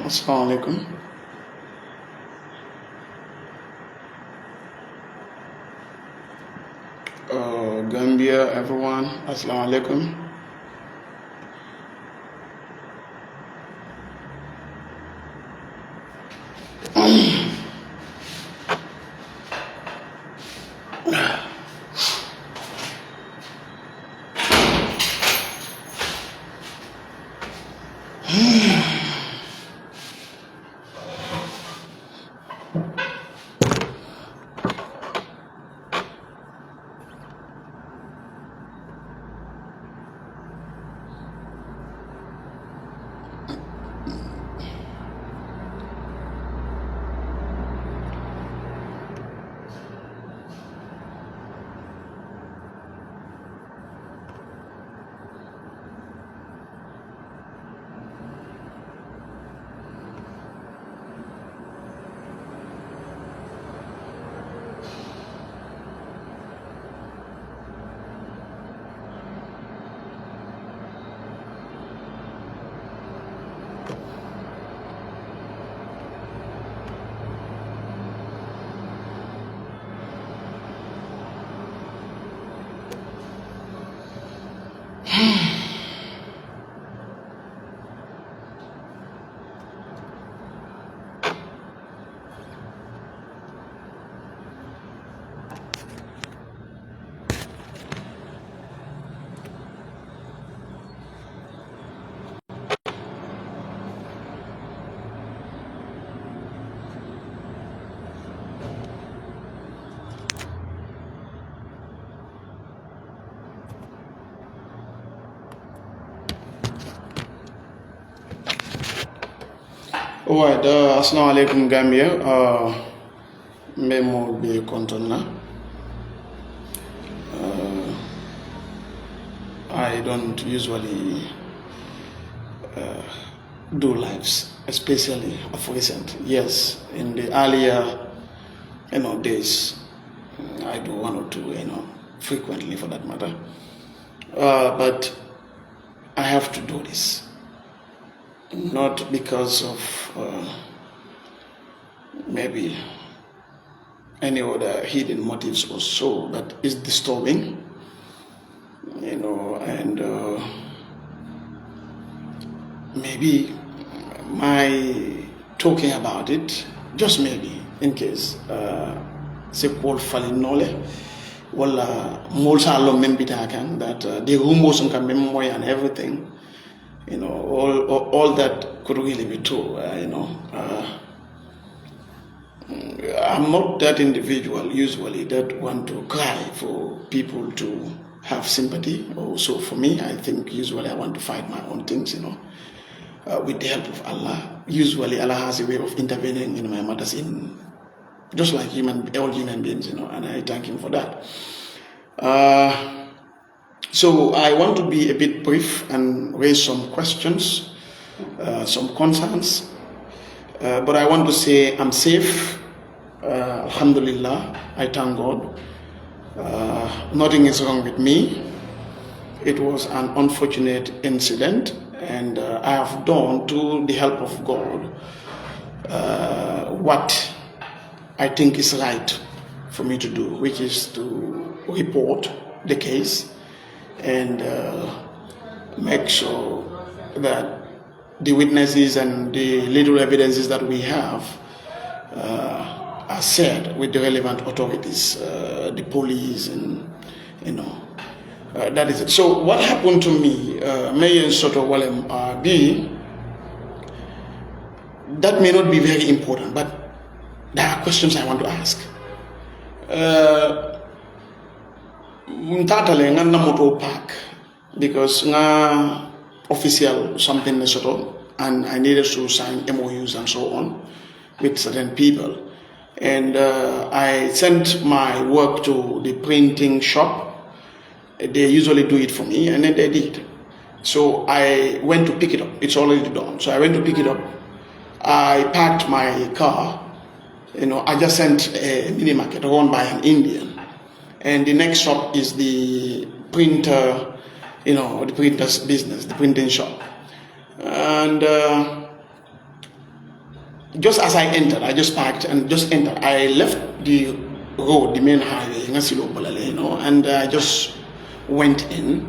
Assalamu alaikum. Gambia, everyone. Assalamu alaikum. Alright, assalamu alaikum Gambia. Memo be kontona. I don't usually do lives, especially of recent. Yes, in the earlier, days, I do one or two, frequently for that matter. But I have to do this. Not because of maybe any other hidden motives or so, but it's disturbing, and maybe my talking about it, just maybe, in case, c'est called falinole, wala molsa lo membitakan that the rumors and memory and everything. All that could really be true. I'm not that individual usually that want to cry for people to have sympathy. Also, for me, I think usually I want to fight my own things. With the help of Allah. Usually, Allah has a way of intervening in my matters, just like all human beings. And I thank Him for that. So I want to be a bit brief and raise some questions, some concerns. But I want to say I'm safe. Alhamdulillah, I thank God. Nothing is wrong with me. It was an unfortunate incident, and I have done, through the help of God, what I think is right for me to do, which is to report the case and make sure that the witnesses and the little evidences that we have are shared with the relevant authorities, the police, and that is it. So what happened to me, Mayor Soto Walem B, that may not be very important, but there are questions I want to ask. Mtatale nga na motor park because nga official something Lesotho, and I needed to sign MOUs and so on with certain people, and I sent my work to the printing shop. They usually do it for me, and then they did. So I went to pick it up. It's already done. So I went to pick it up. I parked my car. I just sent a mini market run by an Indian. And the next shop is the printer, the printer's business, the printing shop. And just as I entered, I just parked and just entered. I left the road, the main highway, you know, and I just went in.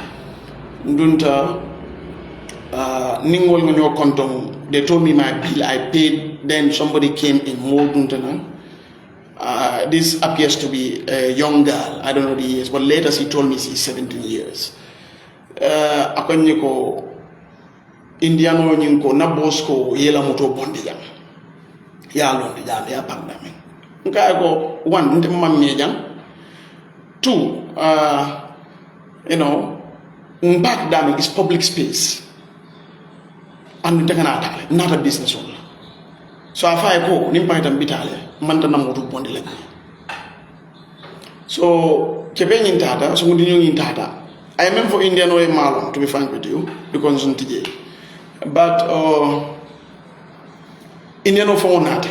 They told me my bill, I paid, then somebody came in more. This appears to be a young girl, I don't know the years, but later she told me she's 17 years. Akonyeko Indiano nyinko na bosko yela moto bondi jam. Ya londi jam ya pangdami. Nka go one ndemma jam. Two, you know, back dam is public space. And not a business owner. So if I go, nimpaitam bitale, mantana moto bondi le. So keben in tata, so in tata. I am for Indian way malum, to be frank with you, because today. But Indian for nata.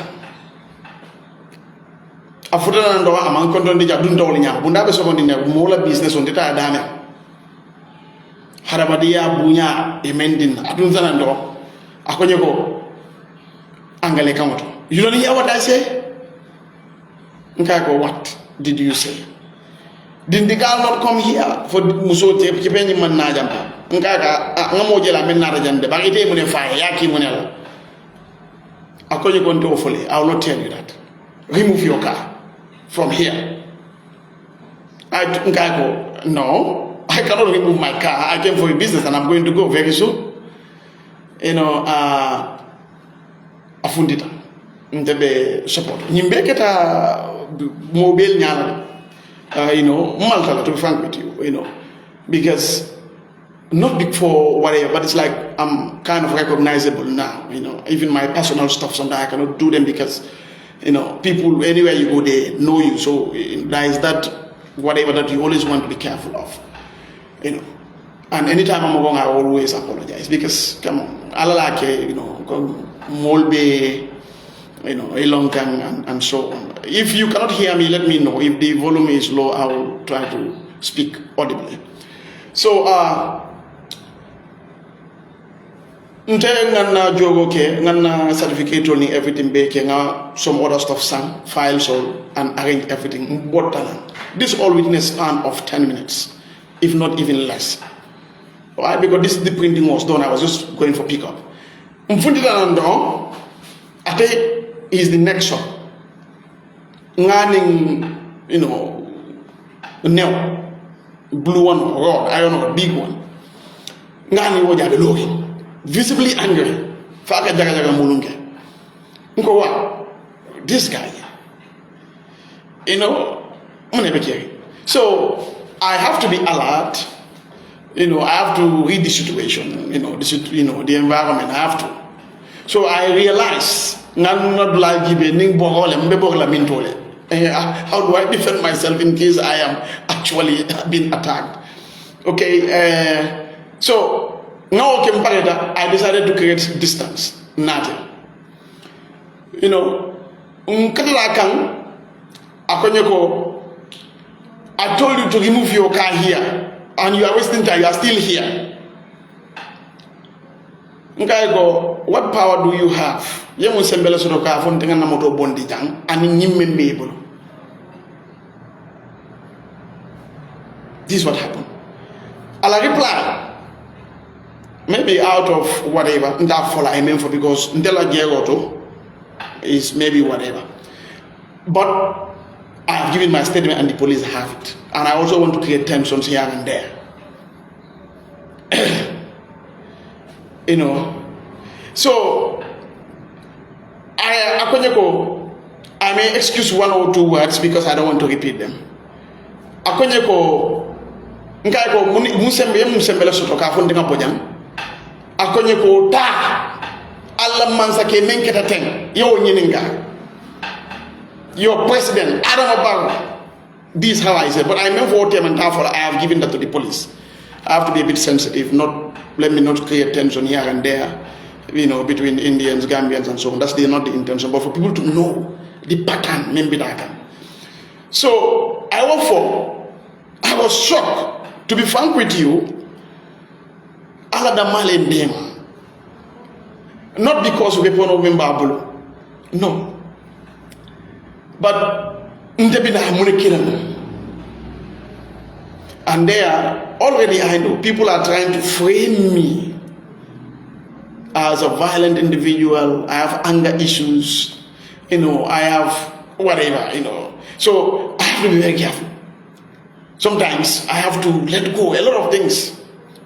Afuta ndo amang konton di jadun tawli nya. Bunda be sokondi ne mola business on tata dame. Harabadia bunya emendin adun zana ndo. Akonyeko angale kamoto. You don't hear what I say? Nkako, what did you say? Did the girl not come here for musote kipenyi man na jampa? Nkaka ngamoje la men na rajande ba ite mune fire yaki munela. Akonyeko nto ofole. I will not tell you that. Remove your car from here. Nkako, no, I cannot remove my car. I came for a business and I'm going to go very soon. You know, afundita ntebe support nyimbe keta mobile nyala you know malta to be frank with you, you know, because not big for whatever, but it's like I'm kind of recognizable now, you know. Even my personal stuff sometimes I cannot do them because, you know, people anywhere you go they know you, so there is that whatever that you always want to be careful of, you know. And anytime I'm wrong, I always apologize because, come on, alalake, you know, molbe, you know, a long time and so on. If you cannot hear me, let me know. If the volume is low, I will try to speak audibly. So, ngana jogo ke, ngana certificate only everything be ke, some other stuff sang, files all, and arrange everything. This all within a span of 10 minutes, if not even less. Why? Because this the printing was done. I was just going for pickup. Ate is the next shop. Nganing, you know, nail, blue one, rod, I don't know, big one. Ngani waja the looking, visibly angry. Faka jaga jaga mulunge. Nko wa, this guy, you know, so I have to be alert. You know, I have to read the situation, you know, the environment, I have to. So I realize, how do I defend myself in case I am actually being attacked? Okay, so now I decided to create distance, nothing. You know, I told you to remove your car here. And you are wasting time, you are still here. Okay, go, what power do you have? You must sembele so ka fon tenga na moto bondi jang ani nyimme mebolo. This is what happened. I'll reply. Maybe out of whatever, that fall I mean for because Ndela Jeroto is maybe whatever. But I have given my statement and the police have it. And I also want to create tensions here and there. You know. So, I may excuse one or two words because I don't want to repeat them. Akonyeko, nkaiko musembe soto ka fonde Bojang. Akonyeko ta Allah mansa ke menketa ten yo nyininga. Your president, I don't know about this, how I said, but I meant for them and therefore I have given that to the police. I have to be a bit sensitive, let me not create tension here and there, you know, between Indians, Gambians, and so on. That's not the intention, but for people to know the pattern, maybe that can. So I was shocked, to be frank with you, not because we want to No. But and there already I know people are trying to frame me as a violent individual. I have anger issues, I have whatever. So I have to be very careful. Sometimes I have to let go a lot of things,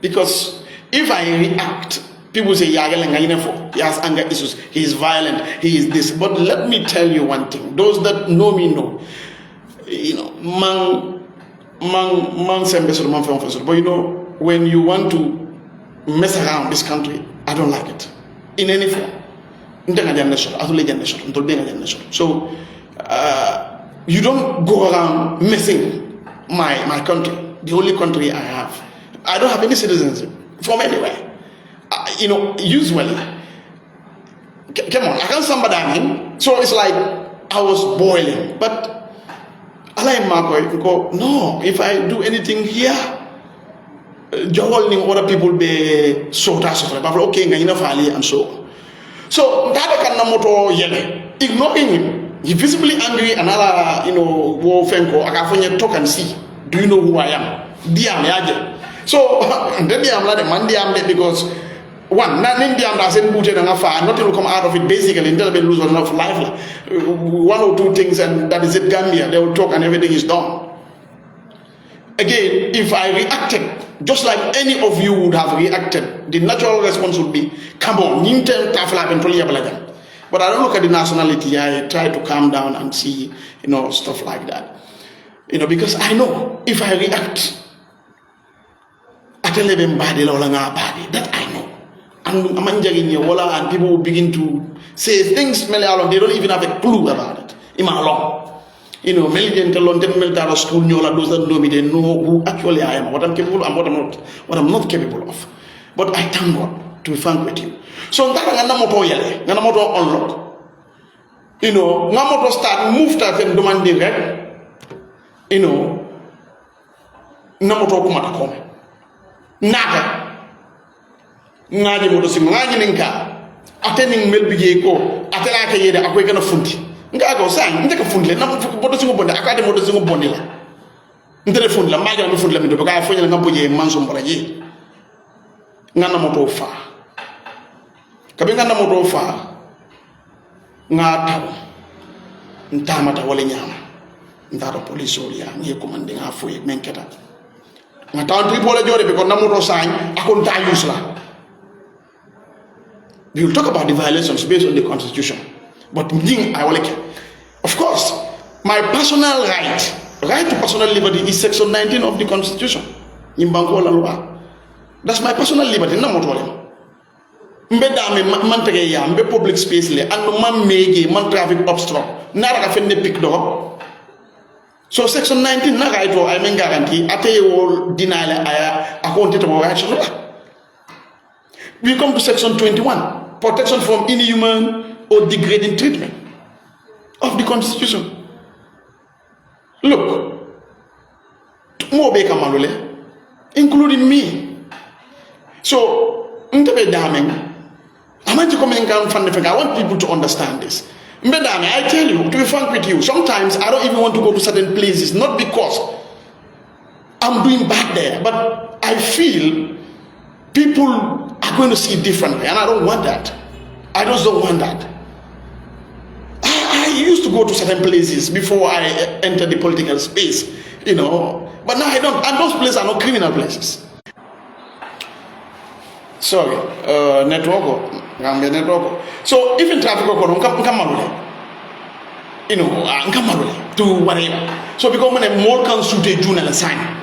because if I react, people say, he has anger issues, he is violent, he is this. But let me tell you one thing. Those that know me know, but when you want to mess around this country, I don't like it in any form. So you don't go around messing my country, the only country I have. I don't have any citizenship from anywhere. Usually, come on, I can't somebody. So it's like I was boiling. But no, if I do anything here, other people be okay, and so on. So that kind of motor ignoring him. He's visibly angry, and I talk and see. Do you know who I am? So and then I'm like the man because one, nothing will come out of it basically until they lose enough life. One or two things, and that is it, Gambia. They will talk and everything is done. Again, if I reacted just like any of you would have reacted, the natural response would be, come on, but I don't look at the nationality. I try to calm down and see, stuff like that. Because I know if I react, that I know. And people will begin to say things, they don't even have a clue about it. School, those that know me, they know who actually I am, what I'm capable and what I'm not capable of. But I thank God, to be frank with you. So I'm unlock. Start move that and demand direct. Namoto kumata kome. Naga. Ngaji moto si ngaji ninka. Attending melbije ko. Atela ka yede akoy kana funti. Nga ko sang ndeka funti na moto si bonde akade moto si bonde la. Ndere funti la maga mi funti la mi do ka fonya nga boje manso mboraje. Ngana moto fa. Kabe ngana moto fa. Ngata. Ntamata wale nyama. Ndaro police olia ngi commanding afoye menketa. Ngata tripole jore because namoto sang akon ta use la. We will talk about the violations based on the constitution. But of course, my personal right to personal liberty is section 19 of the constitution. That's my personal liberty. Mbe public space le and man mege man traffic obstruct. Nara ka fenne pick do. So section 19 na right I mean guarantee ate will deny aya account to action. We come to section 21, protection from inhuman or degrading treatment of the constitution. Look, including me. So, I want people to understand this. I tell you, to be frank with you, sometimes I don't even want to go to certain places, not because I'm doing bad there, but I feel people are going to see it differently, and I don't want that. I just don't want that. I used to go to certain places before I entered the political space, but now I don't, and those places are not criminal places. Sorry, network. So even traffic to whatever. So because when a more can suit a journal sign.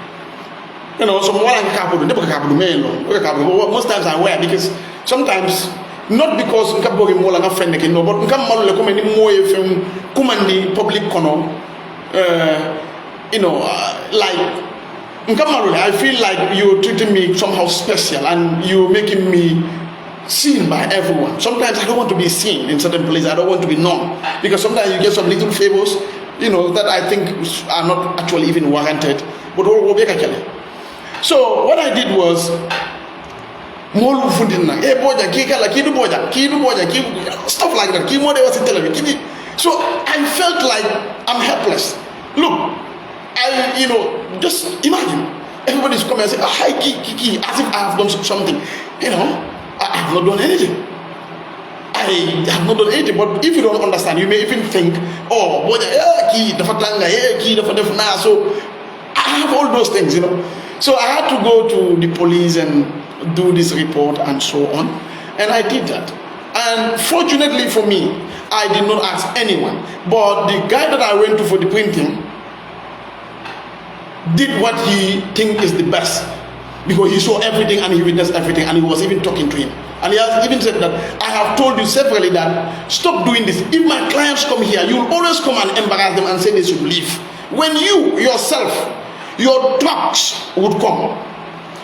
So more like most times I wear because sometimes not because more like a friend but come public I feel like you're treating me somehow special and you're making me seen by everyone. Sometimes I don't want to be seen in certain places. I don't want to be known because sometimes you get some little favors, that I think are not actually even warranted. But so what I did was Molu fundina, Bojang, Kikala, Kidu Bojang, stuff like that. Kimo de was television. So I felt like I'm helpless. Look, just imagine. Everybody's coming and say, hi, Kiki, as if I have done something. I have not done anything. I have not done anything. But if you don't understand, you may even think, oh, Bojang, the Fatanga, the so I have all those things, So I had to go to the police and do this report and so on. And I did that. And fortunately for me, I did not ask anyone. But the guy that I went to for the printing did what he think is the best. Because he saw everything and he witnessed everything and he was even talking to him. And he has even said that, I have told you severally that, stop doing this. If my clients come here, you'll always come and embarrass them and say they should leave. When you, yourself, your trucks would come,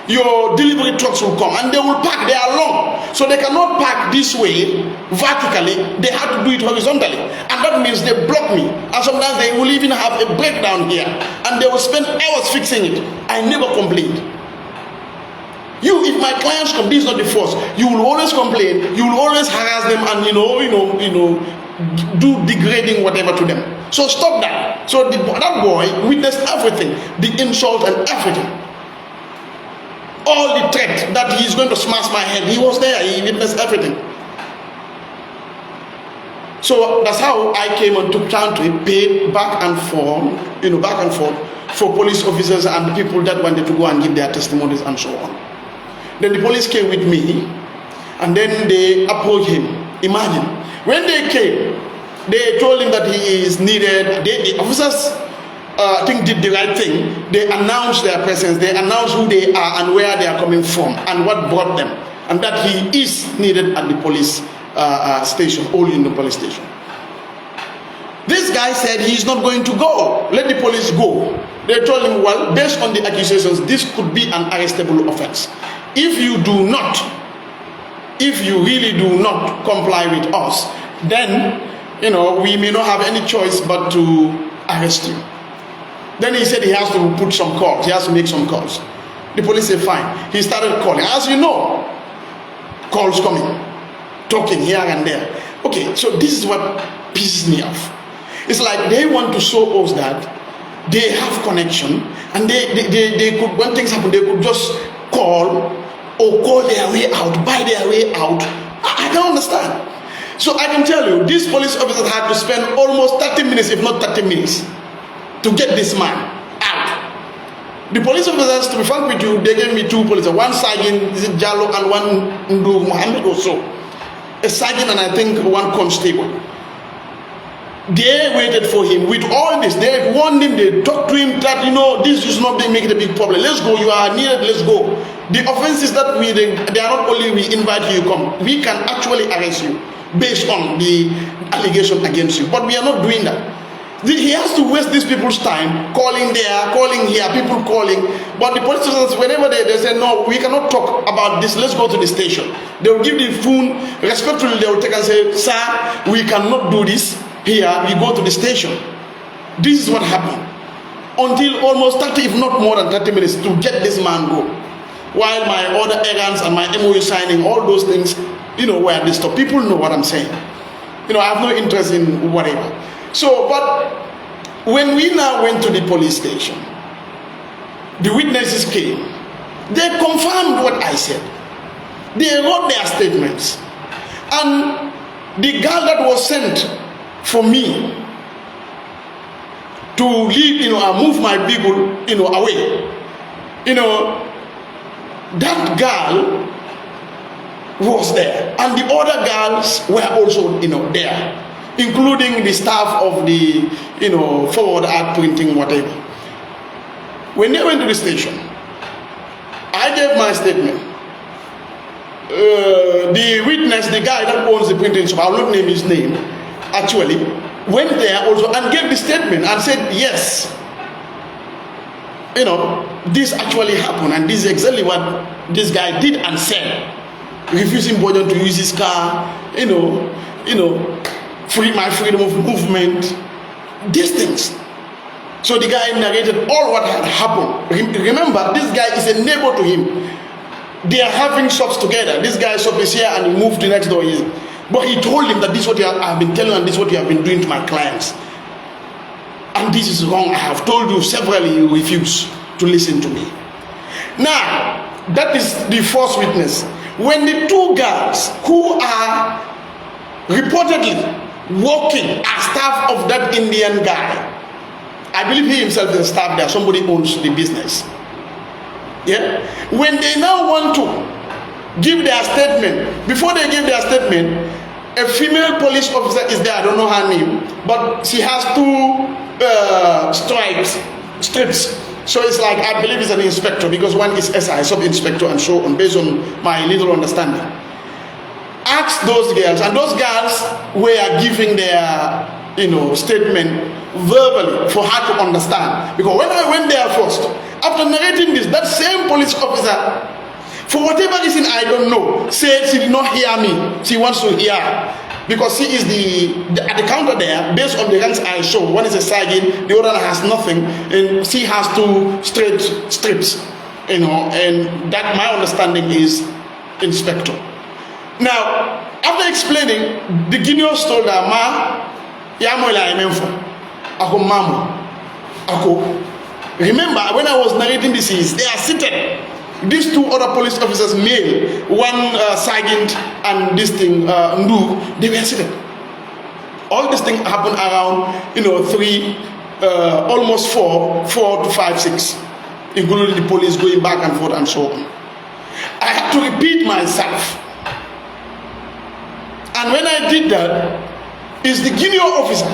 your delivery trucks will come, and they will park. They are long, so they cannot park this way vertically. They have to do it horizontally, and that means they block me. And sometimes they will even have a breakdown here, and they will spend hours fixing it. I never complained. If my clients come, this is not the force. You will always complain. You will always harass them, and do degrading whatever to them. So stop that. So that boy witnessed everything, the insult and everything. All the threat that he's going to smash my head, he was there, he witnessed everything. So that's how I came and took time to pay back and forth for police officers and the people that wanted to go and give their testimonies and so on. Then the police came with me and then they approached him. Imagine, when they came, they told him that he is needed. The officers I think did the right thing. They announced their presence, they announced who they are and where they are coming from and what brought them, and that he is needed at the police station, only in the police station. This guy said he's not going to go. Let the police go. They told him, well, based on the accusations, this could be an arrestable offense. If you really do not comply with us, then we may not have any choice but to arrest you. Then he said he has to put some calls. He has to make some calls. The police said, fine. He started calling. As you know, calls coming, talking here and there. Okay, so this is what pisses me off. It's like they want to show us that they have connection, and they could, when things happen, they could just call or call their way out, buy their way out. I don't understand. So I can tell you, these police officers had to spend almost 30 minutes, if not 30 minutes, to get this man out. The police officers, to be frank with you, they gave me two police, one sergeant, Jallo, and one Ndu Mohammed or so. A sergeant and I think one constable. They waited for him with all this. They warned him, they talked to him that, this is not make it a big problem. Let's go, you are needed, let's go. The offense is that they are not only we invite you, come. We can actually arrest you based on the allegation against you. But we are not doing that. He has to waste these people's time calling there, calling here, people calling. But the police officers, whenever they say, no, we cannot talk about this, let's go to the station. They will give the phone, respectfully, they will take and say, sir, we cannot do this here, we go to the station. This is what happened. Until almost 30, if not more than 30 minutes to get this man go. While my other errands and my MOU signing, all those things, were disturbed. People know what I'm saying. I have no interest in whatever. So, but when we now went to the police station, the witnesses came. They confirmed what I said. They wrote their statements. And the girl that was sent for me to leave, and move my people, away, that girl was there. And the other girls were also, there, including the staff of the, forward art printing, whatever. When they went to the station, I gave my statement. The witness, the guy that owns the printing shop, I will not name his name, actually went there also and gave the statement and said, yes, this actually happened, and this is exactly what this guy did and said, refusing Bojang to use his car, free my freedom of movement, these things. So the guy narrated all what had happened. Remember, this guy is a neighbor to him. they are having shops together. This guy's shop is here and he moved to next door. But he told him that this is what I've been telling and this is what you have been doing to my clients. And this is wrong. I have told you severally, you refuse to listen to me. Now, that is the first witness. When the two girls who are reportedly working as staff of that Indian guy, I believe he himself is a staff there, somebody owns the business. Yeah? When they now want to give their statement, before they give their statement, a female police officer is there, I don't know her name, but she has two strips. So it's like, I believe it's an inspector, because one is SI, sub-inspector, and so on, based on my little understanding. Ask those girls, and those girls were giving their, statement verbally for her to understand. Because when I went there first, after narrating this, that same police officer, for whatever reason I don't know, said she did not hear me. She wants to hear, because she is at the counter there, based on the ranks I show. One is a sergeant, the other has nothing, and she has two straight strips, and that my understanding is inspector. Now, after explaining, the Guineans told her, Ma, yamola ememfo, ako mamu, ako. Remember, when I was narrating this, they are seated. These two other police officers, male, one sergeant and this thing, Ndu, they were seated. All this thing happened around, 3, almost 4 to 5, 6, including the police going back and forth and so on. I had to repeat myself. And when I did that, is the Guinean officer,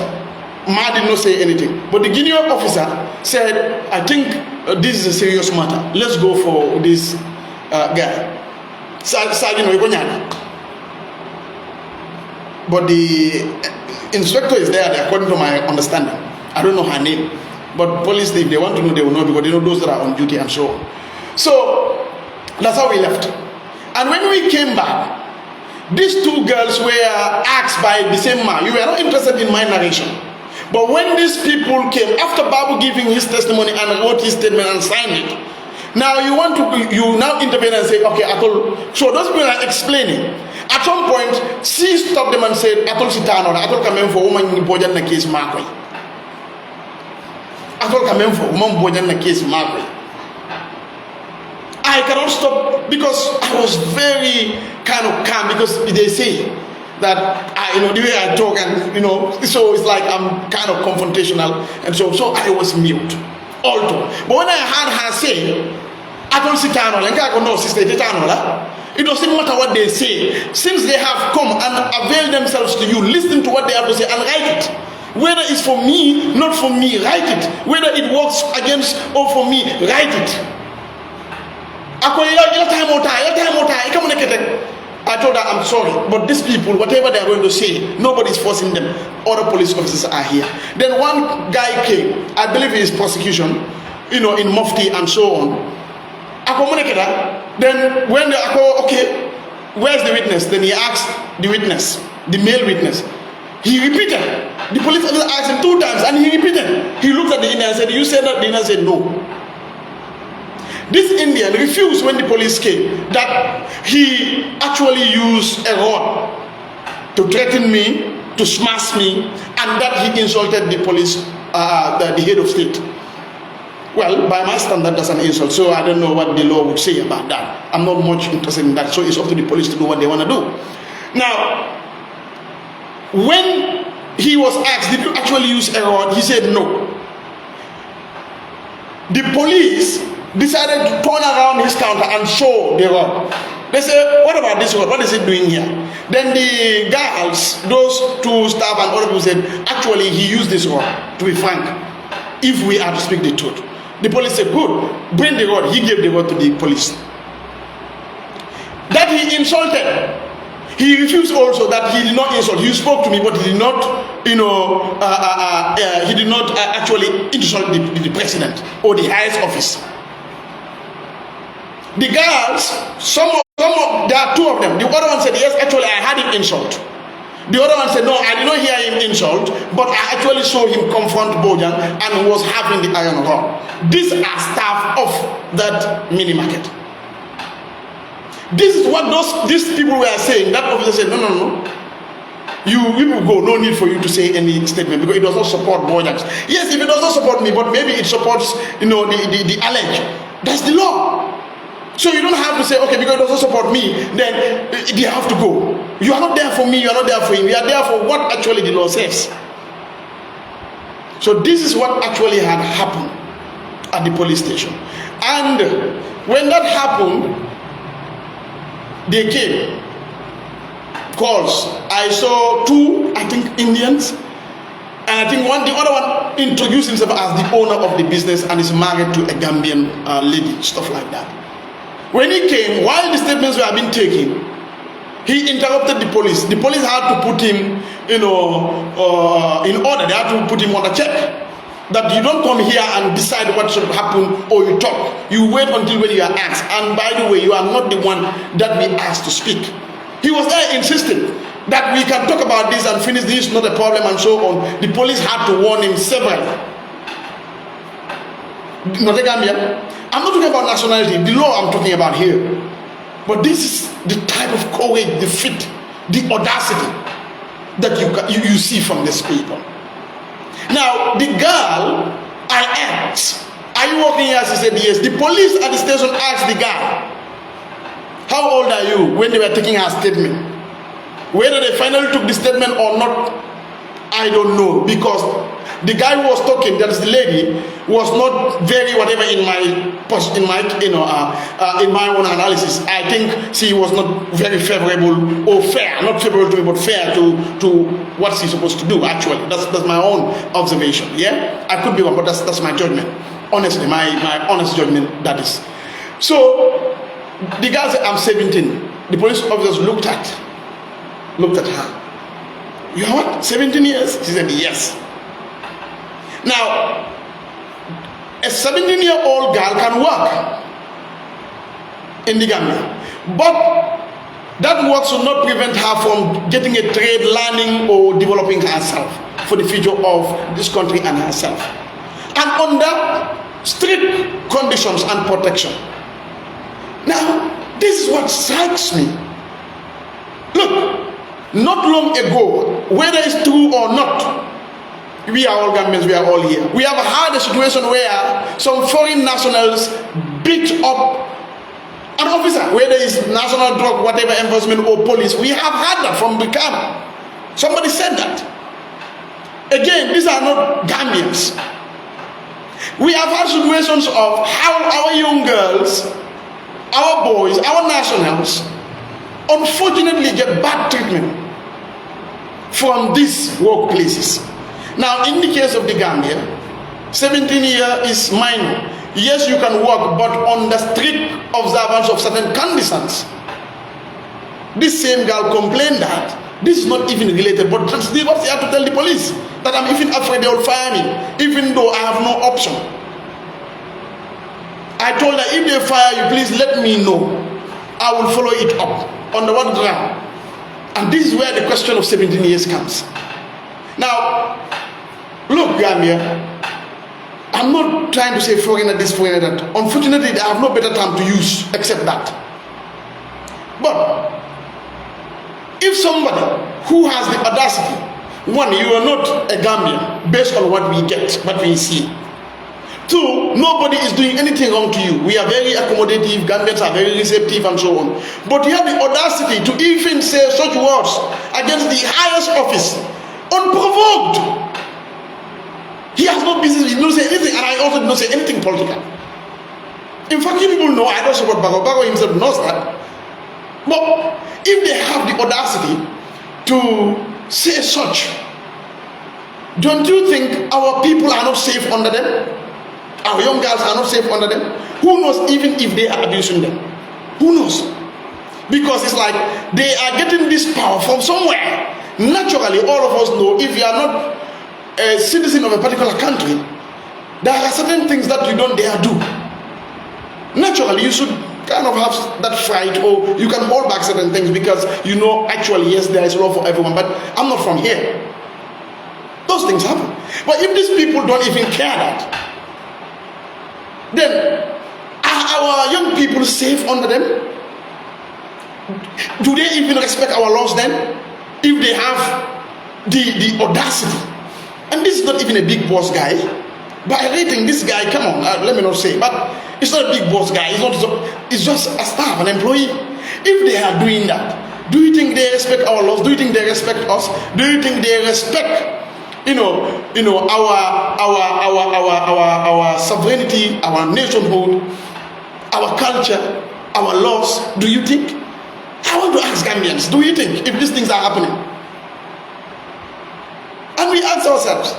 Ma did not say anything, but the Guinean officer said, I think this is a serious matter. Let's go for this guy. But the inspector is there, according to my understanding. I don't know her name. But police, if they want to know, they will know, because they know those that are on duty and so on. So that's how we left. And when we came back, these two girls were asked by the same man, you were not interested in my narration. But when these people came, after Babu giving his testimony and wrote his statement and signed it, now you now intervene and say, okay, Atol. So those people are explaining. At some point, she stopped them and said, Atol Sitano, Atol Kamen for woman in Bojang na case Markwe. Atol Kamen for woman Bojang na case Markwe. I cannot stop, because I was very kind of calm, because they say that the way I talk, and so it's like I'm kind of confrontational, and so I was mute also. But when I heard her say, I don't sit down, it doesn't matter what they say, since they have come and avail themselves to you, listen to what they have to say and write it. Whether it's for me, not for me, write it. Whether it works against or for me, write it. I told her, I'm sorry, but these people, whatever they are going to say, nobody's forcing them. Other police officers are here. Then one guy came, I believe he is prosecution, in Mufti and so on. I communicated. Then when okay, where's the witness? Then he asked the witness, the male witness. He repeated. The police officer asked him 2 times and he repeated. He looked at the Indian and said, you said that? The Indian said, no. This Indian refused when the police came, that he actually used a rod to threaten me, to smash me, and that he insulted the police, the head of state. Well, by my standard, that's an insult, so I don't know what the law would say about that. I'm not much interested in that, so it's up to the police to do what they want to do. Now, when he was asked, did you actually use a rod? He said no. The police decided to turn around his counter and show the rod. They said, what about this rod? What is it doing here? Then the girls, those two staff and other people said, actually he used this rod, to be frank, if we are to speak the truth. The police said, good, bring the rod. He gave the rod to the police. That he insulted. He refused also that he did not insult. He spoke to me, but he did not, he did not actually insult the president or the highest office. The girls, there are 2 of them. The other one said, yes, actually I had him insult. The other one said, no, I did not hear him insult, but I actually saw him confront Bojang and was having the iron rod. These are staff of that mini market. This is what these people were saying. That officer said, no. You will go. No need for you to say any statement because it does not support Bojang. Yes, if it does not support me, but maybe it supports, the alleged. That's the law. So you don't have to say, okay, because it does not support me, then they have to go. You are not there for me. You are not there for him. You are there for what actually the law says. So this is what actually had happened at the police station. And when that happened, they came. Calls. I saw two, I think, Indians, and I think the other one introduced himself as the owner of the business and is married to a Gambian lady, stuff like that. When he came, while the statements were being taken, he interrupted the police. The police had to put him, in order. They had to put him on a check. That you don't come here and decide what should happen or you talk. You wait until when you are asked. And by the way, you are not the one that we asked to speak. He was there insisting that we can talk about this and finish this, not a problem, and so on. The police had to warn him several. Not the Gambia. I'm not talking about nationality, the law I'm talking about here. But this is the type of courage, the fit, the audacity that you see from these people. Now, the girl, I asked, are you working here? She said yes. The police at the station asked the girl, how old are you, when they were taking her statement? Whether they finally took the statement or not, I don't know, because the guy who was talking, that is the lady, was not very whatever in my own analysis. I think she was not very favorable or fair, not favorable to me, but fair to what she's supposed to do. Actually, that's my own observation. Yeah, I could be wrong, but that's my judgment. Honestly, my honest judgment. That is. So the guy said, "I'm 17." The police officers looked at her. You are what? 17 years? She said, yes. Now, a 17-year-old girl can work in the Gambia, but that work should not prevent her from getting a trade, learning, or developing herself for the future of this country and herself. And under strict conditions and protection. Now, this is what strikes me. Look, not long ago, whether it's true or not, we are all Gambians, we are all here. We have had a situation where some foreign nationals beat up an officer, whether it's national drug, whatever, enforcement or police. We have had that from the camp. Somebody said that. Again, these are not Gambians. We have had situations of how our young girls, our boys, our nationals, unfortunately get bad treatment from these workplaces. Now, in the case of the Gambia, 17 years is minor. Yes, you can work, but on the strict observance of certain conditions. This same girl complained that this is not even related, but that's what she had to tell the police, that I'm even afraid they will fire me, even though I have no option. I told her, if they fire you, please let me know. I will follow it up. On the one ground. And this is where the question of 17 years comes. Now, look, Gambia, I'm not trying to say foreigner this, foreigner that. Unfortunately, I have no better term to use except that. But if somebody who has the audacity, one, you are not a Gambian based on what we get, what we see. Two, nobody is doing anything wrong to you. We are very accommodative, Gambians are very receptive and so on. But you have the audacity to even say such words against the highest office, unprovoked. He has no business, he did not say anything, and I also did not say anything political. In fact, you people know I don't support Bago. Bago himself knows that. But if they have the audacity to say such, don't you think our people are not safe under them? Our young girls are not safe under them. Who knows even if they are abusing them? Who knows? Because it's like they are getting this power from somewhere. Naturally, all of us know if you are not a citizen of a particular country, there are certain things that you don't dare do. Naturally, you should kind of have that fright, or you can hold back certain things because you know actually, yes, there is law for everyone, but I'm not from here. Those things happen. But if these people don't even care that, then are our young people safe under them? Do they even respect our laws then? If they have the audacity. And this is not even a big boss guy. By rating this guy, come on, let me not say, but it's not a big boss guy. It's just a staff, an employee. If they are doing that, do you think they respect our laws? Do you think they respect us? Do you think they respect, our sovereignty, our nationhood, our culture, our laws? Do you think? I want to ask Gambians, do you think if these things are happening? And we ask ourselves,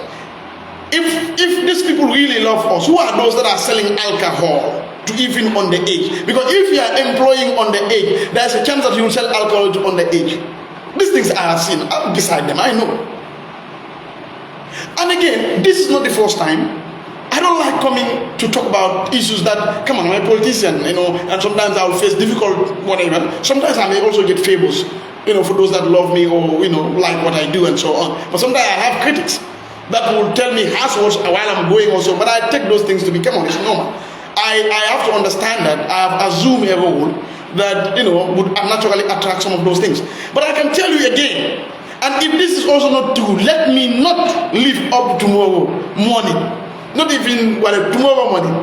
if these people really love us, who are those that are selling alcohol to even underage? Because if you are employing underage, there's a chance that you will sell alcohol to underage. These things I have seen. I'm beside them, I know. And again, this is not the first time. I don't like coming to talk about issues that, come on, I'm a politician, and sometimes I'll face difficult whatever. Sometimes I may also get favors, for those that love me or, like what I do and so on. But sometimes I have critics that will tell me harsh words while I'm going also. But I take those things to be, come on, it's normal. I have to understand that I have assumed a role that, would naturally attract some of those things. But I can tell you again, and if this is also not true, let me not live up tomorrow morning. Not even tomorrow morning.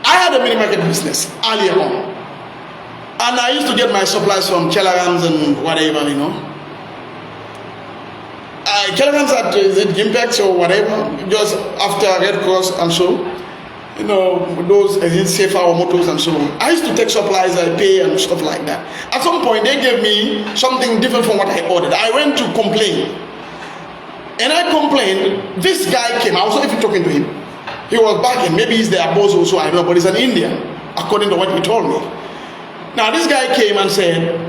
I had a mini market business earlier on, and I used to get my supplies from Kellarams and whatever, Kellarams at Gimpex or whatever, just after Red Cross and so, those safer or motors and so on. I used to take supplies, I pay and stuff like that. At some point, they gave me something different from what I ordered. I went to complain. And I complained, this guy came, I was not even talking to him. He was barking, maybe he's their boss also, I don't know, but he's an Indian, according to what he told me. Now this guy came and said,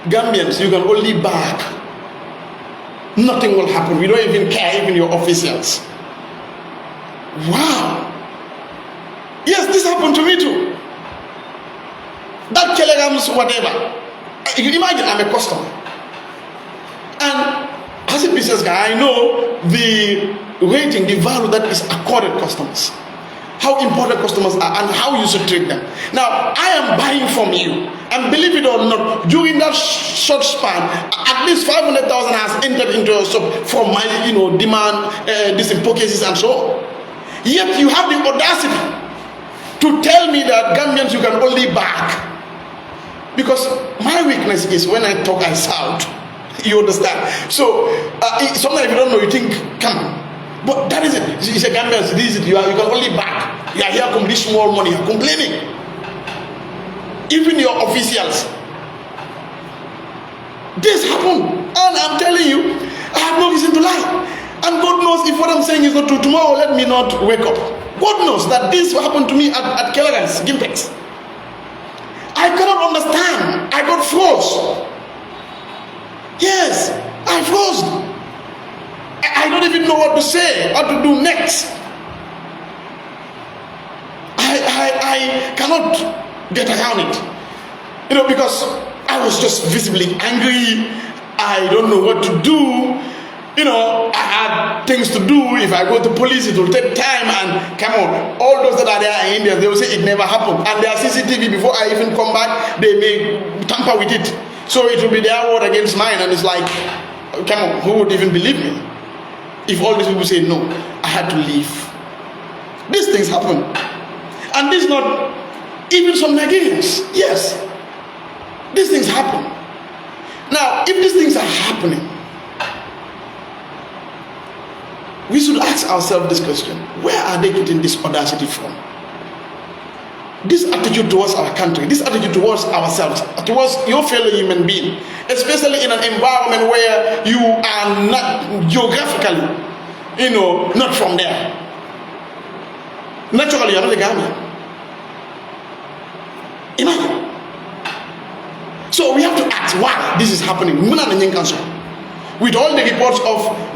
Gambians, you can only bark. Nothing will happen. We don't even care, even your officials. Wow. Yes, this happened to me too. That kilograms, whatever. You can imagine, I'm a customer. And as a business guy, I know the rating, the value that is accorded customers, how important customers are, and how you should treat them. Now, I am buying from you, and believe it or not, during that short span, at least 500,000 has entered into your shop from my, demand, these cases and so on. Yet you have the audacity to tell me that Gambians you can only bark, because my weakness is when I talk, I shout. You understand? So sometimes if you don't know, you think, come on. But that is it. It's a Gambian. This is it. You can only back. You are here with this small money. You are complaining. Even your officials. This happened. And I'm telling you, I have no reason to lie. And God knows if what I'm saying is not true. Tomorrow, let me not wake up. God knows that this happened to me at Keller's Gimpex. I cannot understand. I got froze. Yes, I froze. I don't even know what to say, what to do next. I cannot get around it. Because I was just visibly angry. I don't know what to do. I had things to do. If I go to police, it will take time. And come on, all those that are there in India, they will say it never happened. And their CCTV, before I even come back, they may tamper with it. So it will be their word against mine, and it's like, come on, who would even believe me? If all these people say no, I had to leave. These things happen. And this is not even some Nigerians. Yes. These things happen. Now, if these things are happening, we should ask ourselves this question: where are they getting this audacity from? This attitude towards our country, this attitude towards ourselves, towards your fellow human being, especially in an environment where you are not geographically, not from there. Naturally, you're not a Gambian. Imagine. So we have to ask why this is happening. With all the reports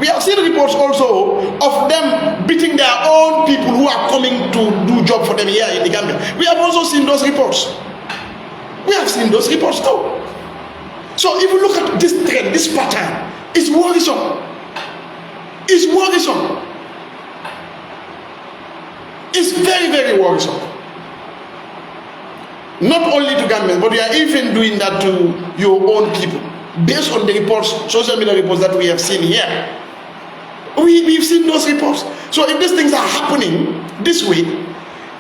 we have seen reports also of them beating their own people who are coming to do job for them here in the Gambia. We have also seen those reports. We have seen those reports too. So if you look at this trend, this pattern, it's worrisome. It's worrisome. It's very, very worrisome. Not only to Gambians, but we are even doing that to your own people. Based on the reports, social media reports that we have seen here. We've seen those reports. So if these things are happening this way,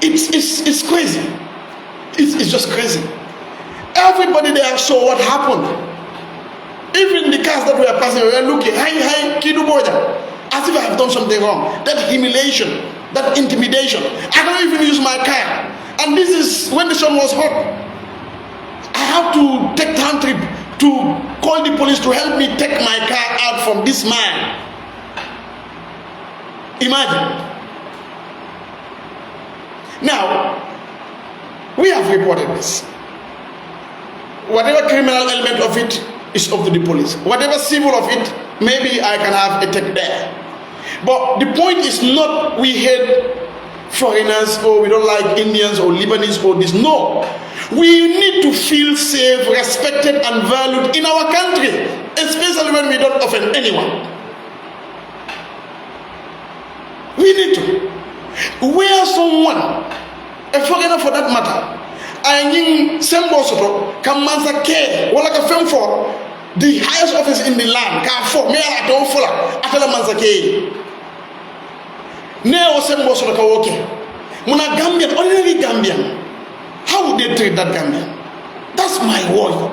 it's crazy. It's just crazy. Everybody there saw what happened. Even the cars that were passing, we were looking, hi, Kidu Bojang, as if I have done something wrong. That humiliation, that intimidation. I don't even use my car. And this is when the sun was hot. I have to take time trip to call the police to help me take my car out from this man. Imagine. Now, we have reported this. Whatever criminal element of it is up to the police. Whatever civil of it, maybe I can have a take there. But the point is not we hate foreigners or we don't like Indians or Lebanese or this. No. We need to feel safe, respected and valued in our country, especially when we don't offend anyone. We need to. Where someone, a foreigner for that matter, I mean, Sembosoto, Kamansa K, wala ka fem for the highest office in the land, ka for me ala to fula, atala mansa K. Neo Sembosoto ka woke. Muna Gambian, ordinary Gambian. How would they treat that Gambian? That's my worry.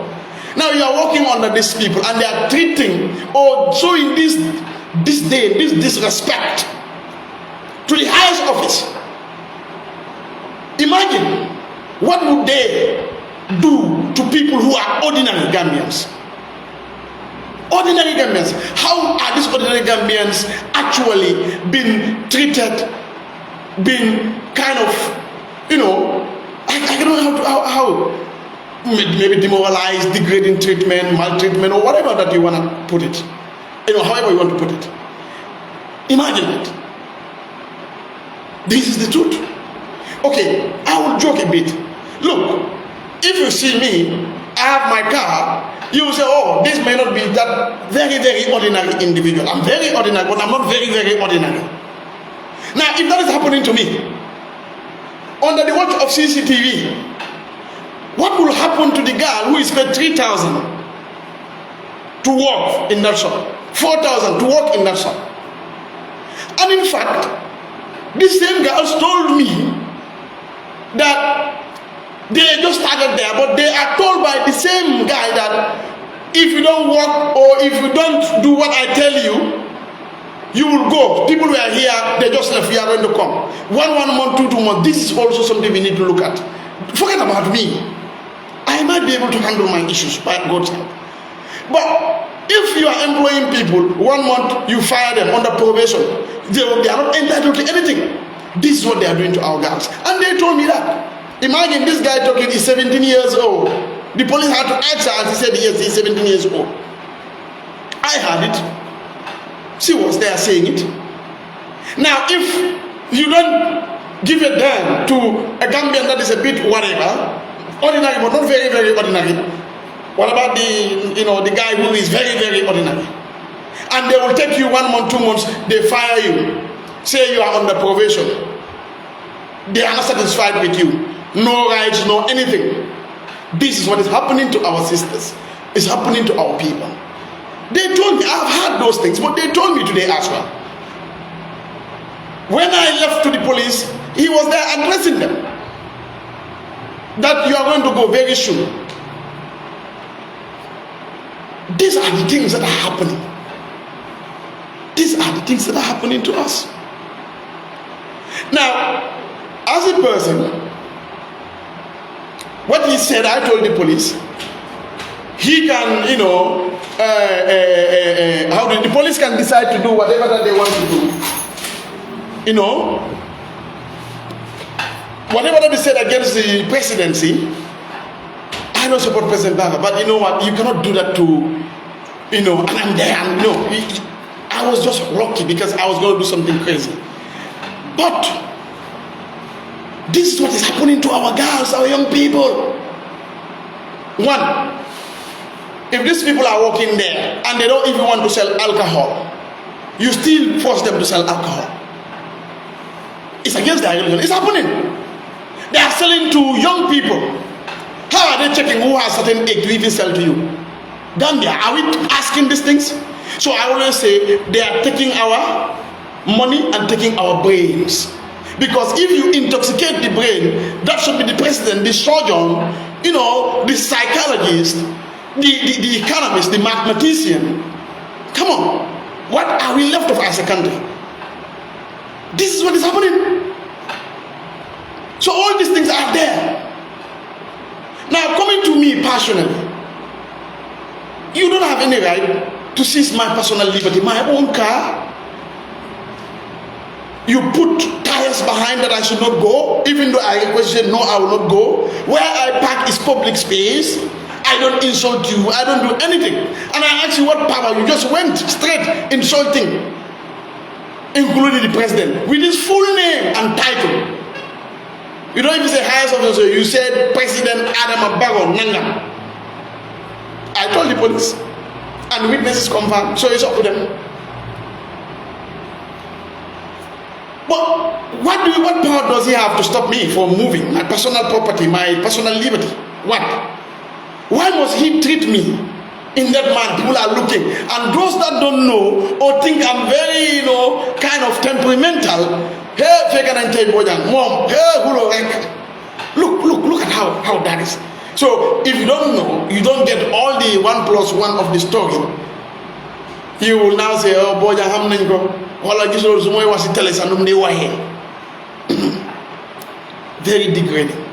Now you are working under these people and they are treating or showing this disrespect to the highest office. Imagine what would they do to people who are ordinary Gambians? Ordinary Gambians. How are these ordinary Gambians actually been treated, been kind of, I don't know how maybe demoralized, degrading treatment, maltreatment, or whatever that you want to put it. However you want to put it. Imagine it. This is the truth. Okay, I will joke a bit. Look, if you see me, I have my car, you will say, oh, this may not be that very, very ordinary individual. I'm very ordinary, but I'm not very, very ordinary. Now, if that is happening to me, under the watch of CCTV, what will happen to the girl who is paid 3,000 to work in that shop, 4,000 to work in that shop? And in fact, these same girls told me that they just started there, but they are told by the same guy that if you don't work or if you don't do what I tell you, you will go. People who are here, they just left, we are going to come. 1 month, 2 months. This is also something we need to look at. Forget about me. I might be able to handle my issues by God's help. But if you are employing people, 1 month you fire them under probation, they are not entitled to anything. This is what they are doing to our girls. And they told me that. Imagine this guy talking is 17 years old. The police had to answer and he said yes, he's 17 years old. I heard it. She was there saying it. Now if you don't give a damn to a Gambian that is a bit whatever, ordinary but not very, very ordinary, what about the guy who is very, very ordinary? And they will take you 1 month, 2 months, they fire you. Say you are under probation. They are not satisfied with you. No rights, no anything. This is what is happening to our sisters. It's happening to our people. They told me, I've heard those things, but they told me today as well. When I left to the police, he was there addressing them. That you are going to go very soon. These are the things that are happening. These are the things that are happening to us. Now, as a person, what he said, I told the police, he can, the police can decide to do whatever that they want to do. Whatever that is said against the presidency, I don't support President Baba, but you know what, you cannot do that to, and I'm there, I was just lucky because I was going to do something crazy. But this is what is happening to our girls, our young people. One, if these people are working there and they don't even want to sell alcohol, you still force them to sell alcohol. It's against their religion. It's happening. They are selling to young people are they checking who has certain egg to even sell to you? Gambia, are we asking these things? So I always say they are taking our money and taking our brains. Because if you intoxicate the brain, that should be the president, the surgeon, the psychologist, the economist, the mathematician. Come on, what are we left of as a country? This is what is happening. So all these things are there. Now coming to me personally, you don't have any right to seize my personal liberty, my own car. You put tires behind that I should not go, even though I requested no, I will not go. Where I park is public space. I don't insult you, I don't do anything. And I ask you what power, you just went straight insulting, including the president, with his full name and title. You don't even say highest officer, you said President Adam Abago Nangam. I told the police, and witnesses confirmed, so it's up to them. But what power does he have to stop me from moving my personal property, my personal liberty? What? Why must he treat me in that manner? People are looking, and those that don't know or think I'm very, kind of temperamental. Hey, Hon Bojang, mom, hey, look at how that is. So if you don't know, you don't get all the 1+1 of the story. You will now say, oh, Bojang, how many go? Very degrading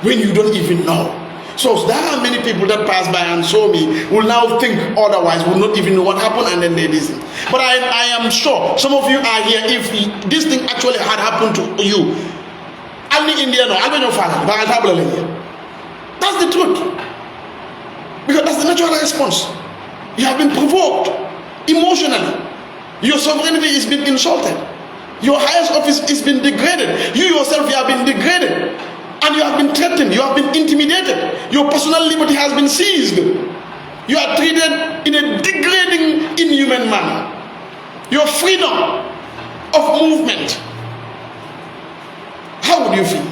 when you don't even know. So there are many people that pass by and saw me will now think otherwise, will not even know what happened, and then they listen. But I am sure some of you are here. If this thing actually had happened to you, only India, no, I don't know, father, that's the truth, because that's the natural response. You have been provoked emotionally. Your sovereignty is being insulted. Your highest office is being degraded. You yourself, you have been degraded. And you have been threatened. You have been intimidated. Your personal liberty has been seized. You are treated in a degrading, inhuman manner. Your freedom of movement. How would you feel?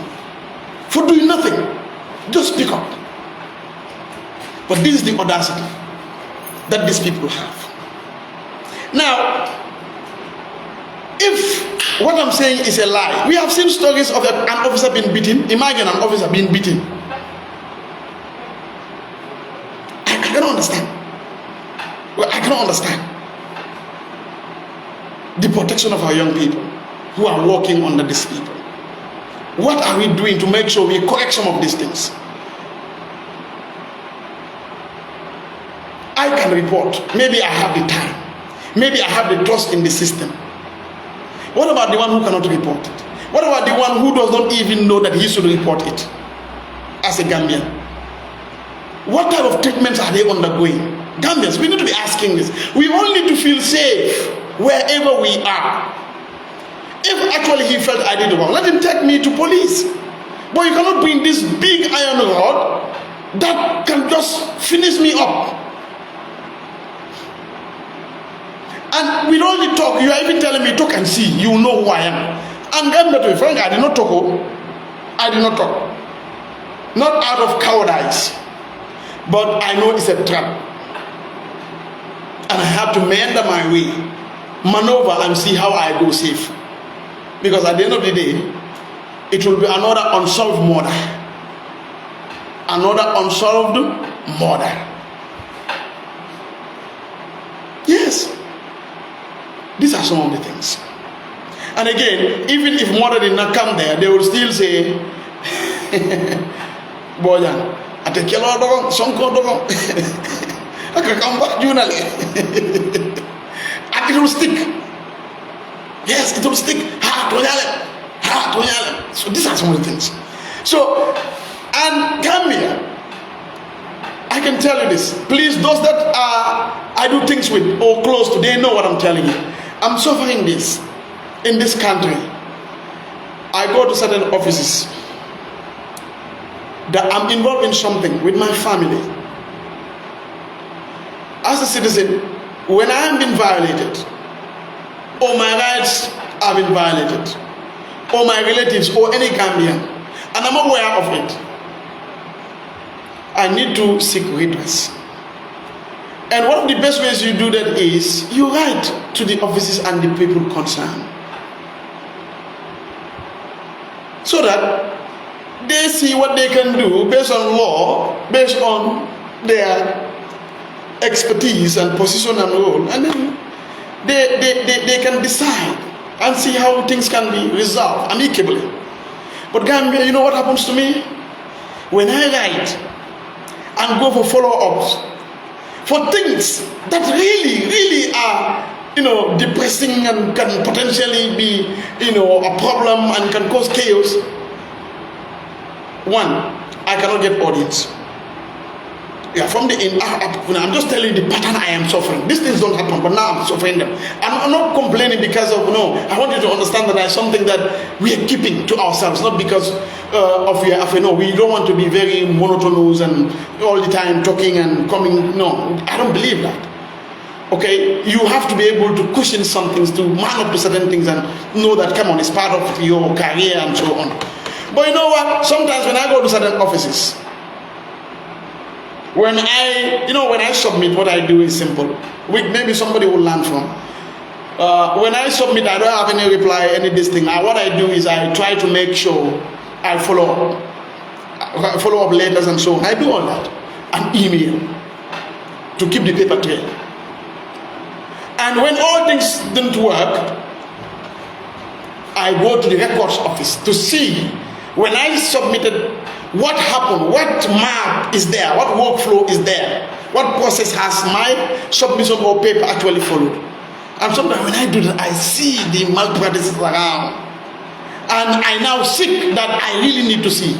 For doing nothing. Just speak up. But this is the audacity that these people have. Now, if what I'm saying is a lie, we have seen stories of an officer being beaten. Imagine an officer being beaten. I cannot understand. Well, I cannot understand the protection of our young people who are working under these people. What are we doing to make sure we correct some of these things? I can report. Maybe I have the time. Maybe I have the trust in the system. What about the one who cannot report it? What about the one who does not even know that he should report it as a Gambian? What type of treatments are they undergoing? Gambians, we need to be asking this. We all need to feel safe wherever we are. If actually he felt I did wrong, let him take me to police. But you cannot bring this big iron rod that can just finish me up. And with all the talk, you are even telling me, talk and see, you will know who I am. And Gambia, to be frank, I did not talk. I did not talk. Not out of cowardice. But I know it's a trap. And I have to meander my way, maneuver and see how I go safe. Because at the end of the day, it will be another unsolved murder. Another unsolved murder. Yes. These are some of the things. And again, even if murder did not come there, they will still say, Bojang, I take a lot of Sonko dog. I can come back, and it will stick. Yes, it will stick. So these are some of the things. So, and Gambia, I can tell you this. Please, those that I do things with or close to, they know what I'm telling you. I'm suffering this in this country. I go to certain offices that I'm involved in something with my family. As a citizen, when I am being violated, or my rights are being violated, or my relatives or any Gambian, and I'm aware of it, I need to seek redress. And one of the best ways you do that is you write to the offices and the people concerned, so that they see what they can do based on law, based on their expertise and position and role, and then they can decide and see how things can be resolved amicably. But Gambia, you know what happens to me? When I write and go for follow-ups for things that really are, depressing and can potentially be, a problem and can cause chaos, one, I cannot get audience. Yeah, from the end, I'm just telling you the pattern I am suffering. These things don't happen, but now I'm suffering them. I'm not complaining because of, I want you to understand that there's something that we are keeping to ourselves, not because we don't want to be very monotonous and all the time talking and coming. No, I don't believe that. Okay, you have to be able to cushion some things, to man up to certain things and know that, come on, it's part of your career and so on. But you know what? Sometimes when I go to certain offices, when I submit, what I do is simple. Maybe somebody will learn from. When I submit, I don't have any reply, any this thing. What I do is I try to make sure I follow up letters and so on. I do all that. And email to keep the paper trail. And when all things didn't work, I go to the records office to see when I submitted, what happened, what map is there, what workflow is there, what process has my submission or paper actually followed. And sometimes when I do that, I see the malpractices around. And I now seek that I really need to see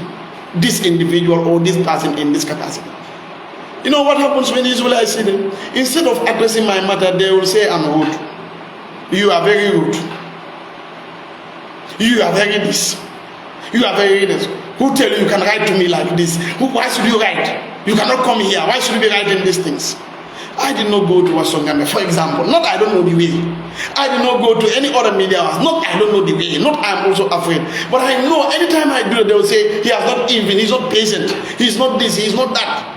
this individual or this person in this capacity. You know what happens when usually I see them? Instead of addressing my matter, they will say, I'm rude. You are very rude. You are very this. You are very this. Who tell you can write to me like this? Why should you write? You cannot come here. Why should you be writing these things? I did not go to Wasongame, for example. Not I don't know the way. I did not go to any other media house. Not I don't know the way. Not I am also afraid. But I know anytime I do it, they will say, he has not even, he's not patient. He's not this, he's not that.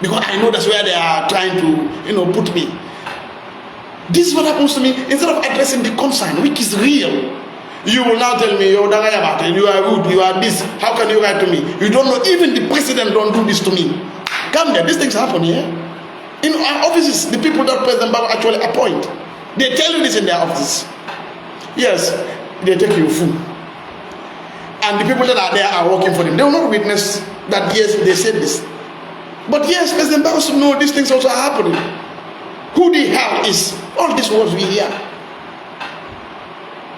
Because I know that's where they are trying to, put me. This is what happens to me. Instead of addressing the concern, which is real, you will now tell me, you are rude, you are this. How can you write to me? You don't know, even the president don't do this to me. Come there, these things happen here. In our offices, the people that President Baba actually appoint, they tell you this in their offices. Yes, they take you fool. And the people that are there are working for them. They will not witness that, yes, they said this. But yes, President Baba should know these things also are happening. Who the hell is all these words we hear?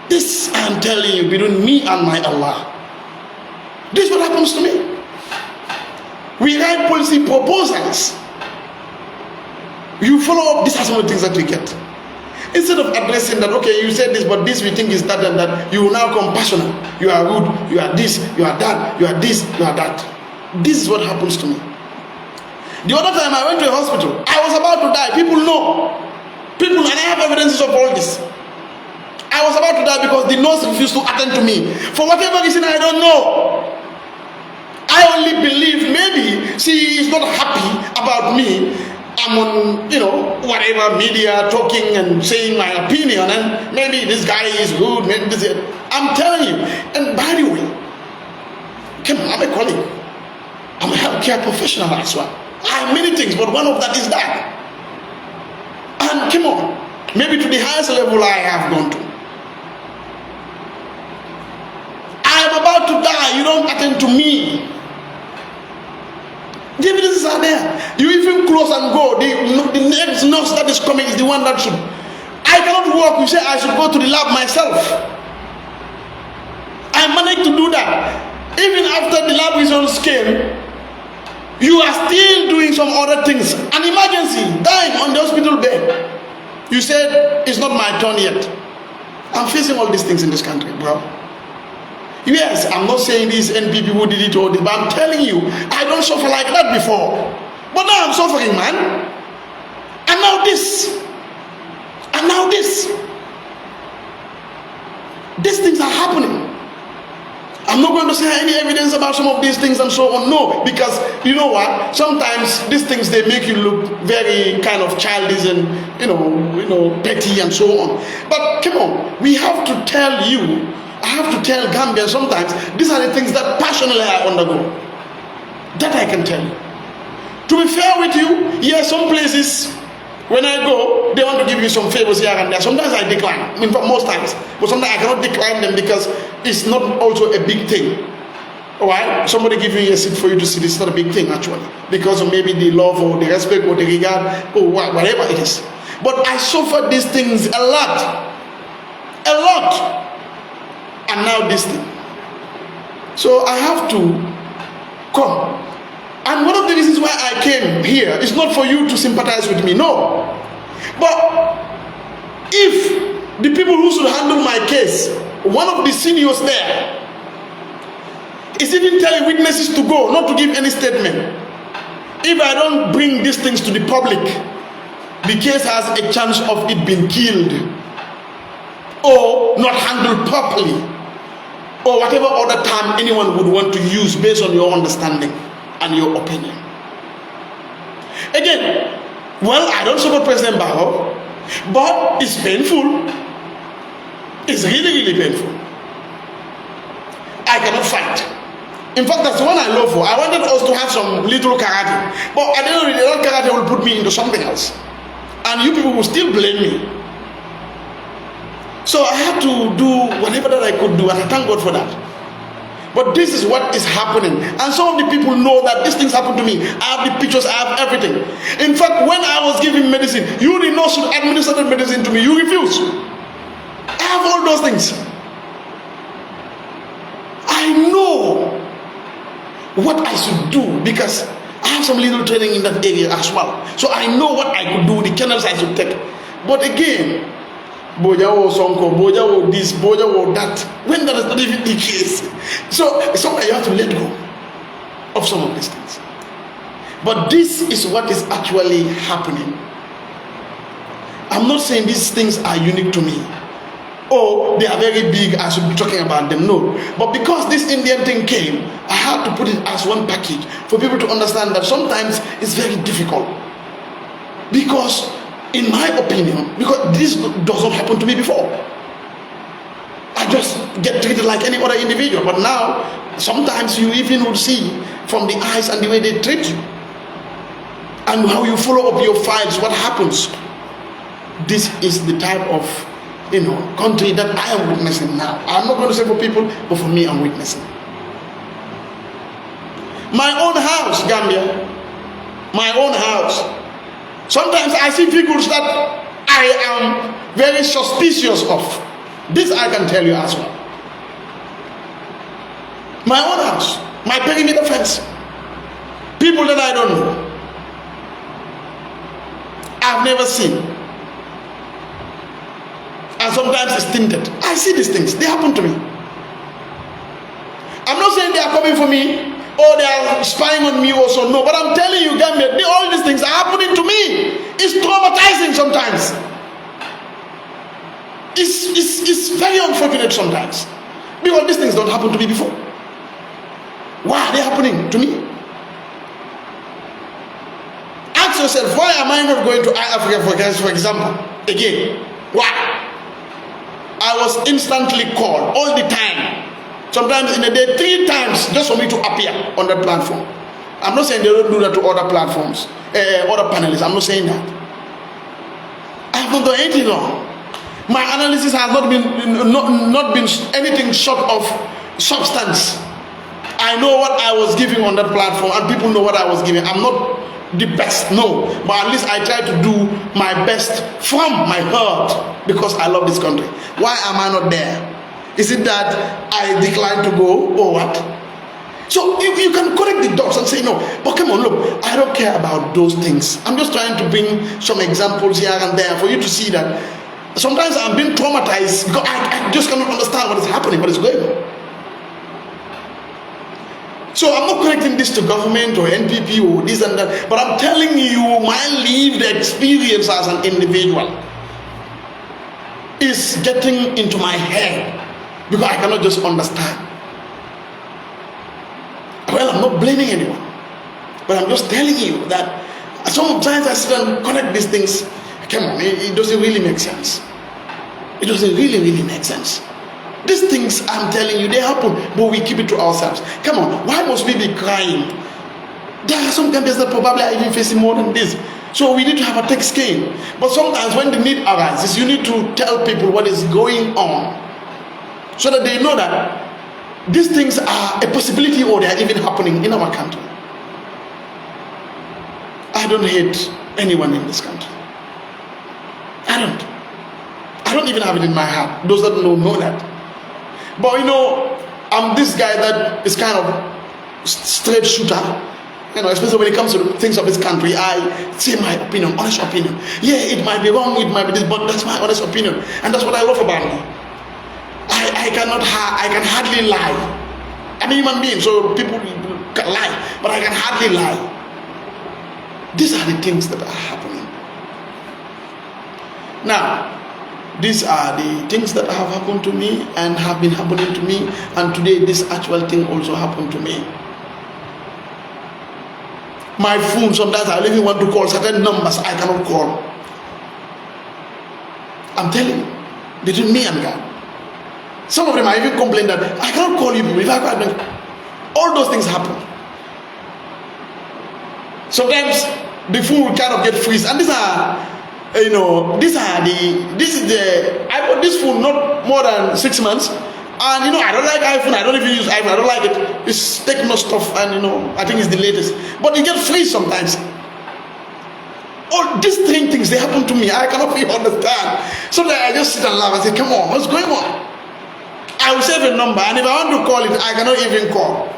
This I am telling you between me and my Allah. This is what happens to me. We write policy proposals. You follow up, these are some of the things that we get. Instead of addressing that, okay, you said this, but this we think is that and that, you will now come passionate. You are rude, you are this, you are that, you are this, you are that. This is what happens to me. The other time I went to a hospital, I was about to die. People know. People, and I have evidences of all this. I was about to die because the nurse refused to attend to me. For whatever reason, I don't know. I only believe maybe she is not happy about me. I'm on, whatever media talking and saying my opinion, and maybe this guy is rude, maybe this is, I'm telling you. And by the way, come on, I'm a colleague. I'm a healthcare professional as well. I have many things, but one of that is that. And come on, maybe to the highest level I have gone to. I am about to die, you don't attend to me. The evidences are there. You even close and go. The next nurse that is coming is the one that should. I cannot walk. You say I should go to the lab myself. I managed to do that. Even after the lab results came, you are still doing some other things. An emergency, dying on the hospital bed. You said it's not my turn yet. I'm facing all these things in this country, bro. Yes, I'm not saying this NPP who did it all this, but I'm telling you, I don't suffer like that before. But now I'm suffering, man. And now this. And now this. These things are happening. I'm not going to say any evidence about some of these things and so on. No, because you know what? Sometimes these things, they make you look very kind of childish and petty and so on. But come on, we have to tell you. I have to tell Gambia sometimes these are the things that passionately I undergo. That I can tell you. To be fair with you, yes, some places when I go, they want to give you some favors here and there. Sometimes I decline. I mean, most times. But sometimes I cannot decline them because it's not also a big thing. Alright? Somebody giving you a seat for you to sit, it's not a big thing actually. Because of maybe the love or the respect or the regard or whatever it is. But I suffer these things a lot. A lot. And now this thing. So I have to come. And one of the reasons why I came here is not for you to sympathize with me, no. But if the people who should handle my case, one of the seniors there, is even telling witnesses to go, not to give any statement. If I don't bring these things to the public, the case has a chance of it being killed or not handled properly, or whatever other term anyone would want to use based on your understanding and your opinion. Again, well, I don't support President Barrow, but it's painful. It's really, really painful. I cannot fight. In fact, that's the one I love for. I wanted us to have some little karate, but at the end of the day, that karate will put me into something else, and you people will still blame me. So I had to do whatever that I could do, and I thank God for that. But this is what is happening. And some of the people know that these things happen to me. I have the pictures, I have everything. In fact, when I was giving medicine, you did not should administer the medicine to me. You refuse. I have all those things. I know what I should do because I have some little training in that area as well. So I know what I could do, the channels I should take. But again, Bojang or Sonko, Bojang or this, Bojang or that, when that is not even the case. So sometimes you have to let go of some of these things. But this is what is actually happening. I'm not saying these things are unique to me, or they are very big, I should be talking about them. No. But because this Indian thing came, I had to put it as one package for people to understand that sometimes it's very difficult. Because in my opinion, because this doesn't happen to me before, I just get treated like any other individual. But now, sometimes you even would see from the eyes and the way they treat you, and how you follow up your files, what happens. This is the type of country that I am witnessing now. I'm not going to say for people, but for me, I'm witnessing. My own house, Gambia. My own house. Sometimes I see figures that I am very suspicious of. This I can tell you as well. My own house, my perimeter fence, people that I don't know, I've never seen. And sometimes it's tinted. I see these things, they happen to me. I'm not saying they are coming for me or they are spying on me also, no, but I'm telling you, Gambia, all these things are happening to me. It's traumatizing sometimes. It's very unfortunate sometimes, because these things don't happen to me before. Why are they happening to me? Ask yourself, why am I not going to Africa, for example, again? Why? I was instantly called all the time, sometimes in a day 3 times, just for me to appear on that platform. I'm not saying they don't do that to other platforms, other panelists. I'm not saying that. I have not done anything wrong. My analysis has not been anything short of substance. I know what I was giving on that platform, and people know what I was giving. I'm not the best, no, but at least I try to do my best from my heart, because I love this country. Why am I not there? Is it that I decline to go, or what? So you can connect the dots and say, no, but come on, look, I don't care about those things. I'm just trying to bring some examples here and there for you to see that sometimes I'm being traumatized because I just cannot understand what is happening, what is going on. So I'm not connecting this to government or NPP or this and that, but I'm telling you my lived experience as an individual is getting into my head, because I cannot just understand. blaming anyone. But I'm just telling you that sometimes I sit and connect these things. Come on, it doesn't really make sense. It doesn't really make sense. These things I'm telling you, they happen, but we keep it to ourselves. Come on, why must we be crying? There are some countries that probably are even facing more than this. So we need to have a thick skin. But sometimes when the need arises, you need to tell people what is going on, so that they know that these things are a possibility or they are even happening in our country. I don't hate anyone in this country. I don't even have it in my heart. Those that know that. But I'm this guy that is kind of straight shooter. Especially when it comes to things of this country, I say my opinion, honest opinion. Yeah, it might be wrong, it might be this, but that's my honest opinion, and that's what I love about me. I can hardly lie. I'm a human being, so people can lie, but I can hardly lie. These are the things that are happening. Now, these are the things that have happened to me and have been happening to me, and today this actual thing also happened to me. My phone, sometimes I even want to call certain numbers I cannot call. I'm telling you, between me and God. Some of them I even complain that I cannot call you people. If I call them, all those things happen. Sometimes the phone will kind of get freeze, and I bought this phone not more than 6 months. And I don't like iPhone. I don't even use iPhone. I don't like it. It's techno stuff, and I think it's the latest. But it gets free sometimes. All these things they happen to me. I cannot even understand. Sometimes I just sit and laugh and say, "Come on, what's going on?" I will save a number, and if I want to call it, I cannot even call.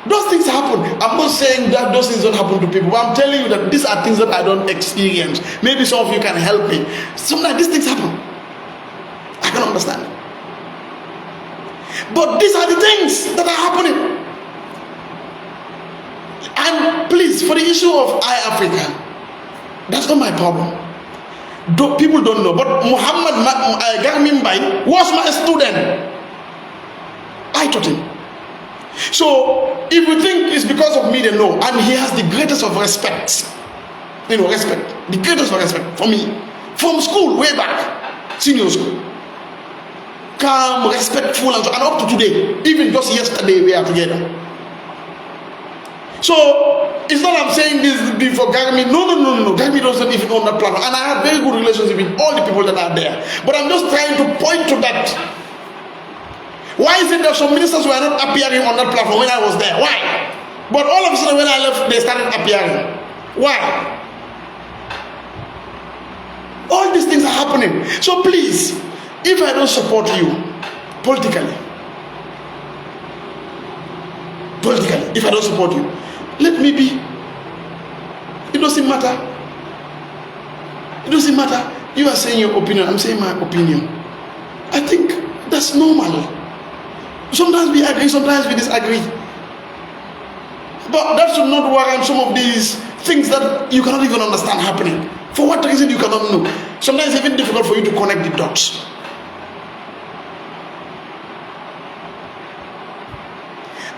Those things happen. I'm not saying that those things don't happen to people, but I'm telling you that these are things that I don't experience. Maybe some of you can help me. Sometimes these things happen. I can understand. But these are the things that are happening. And please, for the issue of iAfrica, that's not my problem. People don't know. But Muhammad Garmimbai was my student. I taught him. So if you think it's because of me, then no. And he has the greatest of respect. Respect. The greatest of respect for me. From school, way back. Senior school. Calm, respectful, and up to today. Even just yesterday, we are together. So it's not I'm saying this for Garmi. No. Garmi doesn't even own that platform. And I have very good relationship with all the people that are there. But I'm just trying to point to that. Why is it that some ministers were not appearing on that platform when I was there? Why? But all of a sudden when I left, they started appearing. Why? All these things are happening. So please, if I don't support you politically, if I don't support you, let me be. It doesn't matter. It doesn't matter. You are saying your opinion, I'm saying my opinion. I think that's normal. Sometimes we agree, sometimes we disagree. But that should not warrant some of these things that you cannot even understand happening. For what reason you cannot know. Sometimes it's even difficult for you to connect the dots.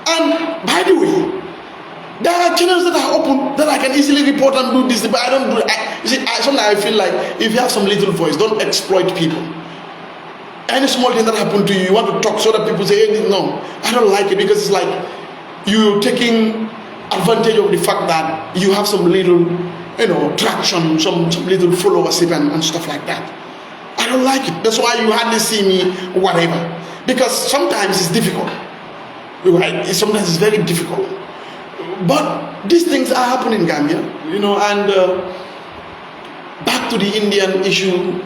And by the way, there are channels that are open that I can easily report and do this, but I don't do it. Sometimes I feel like if you have some little voice, don't exploit people. Any small thing that happened to you, you want to talk so that people say, hey, no, I don't like it, because it's like you're taking advantage of the fact that you have some little, traction, some little followership and stuff like that. I don't like it. That's why you hardly see me, whatever. Because sometimes it's difficult. Right? Sometimes it's very difficult. But these things are happening in Gambia, and back to the Indian issue.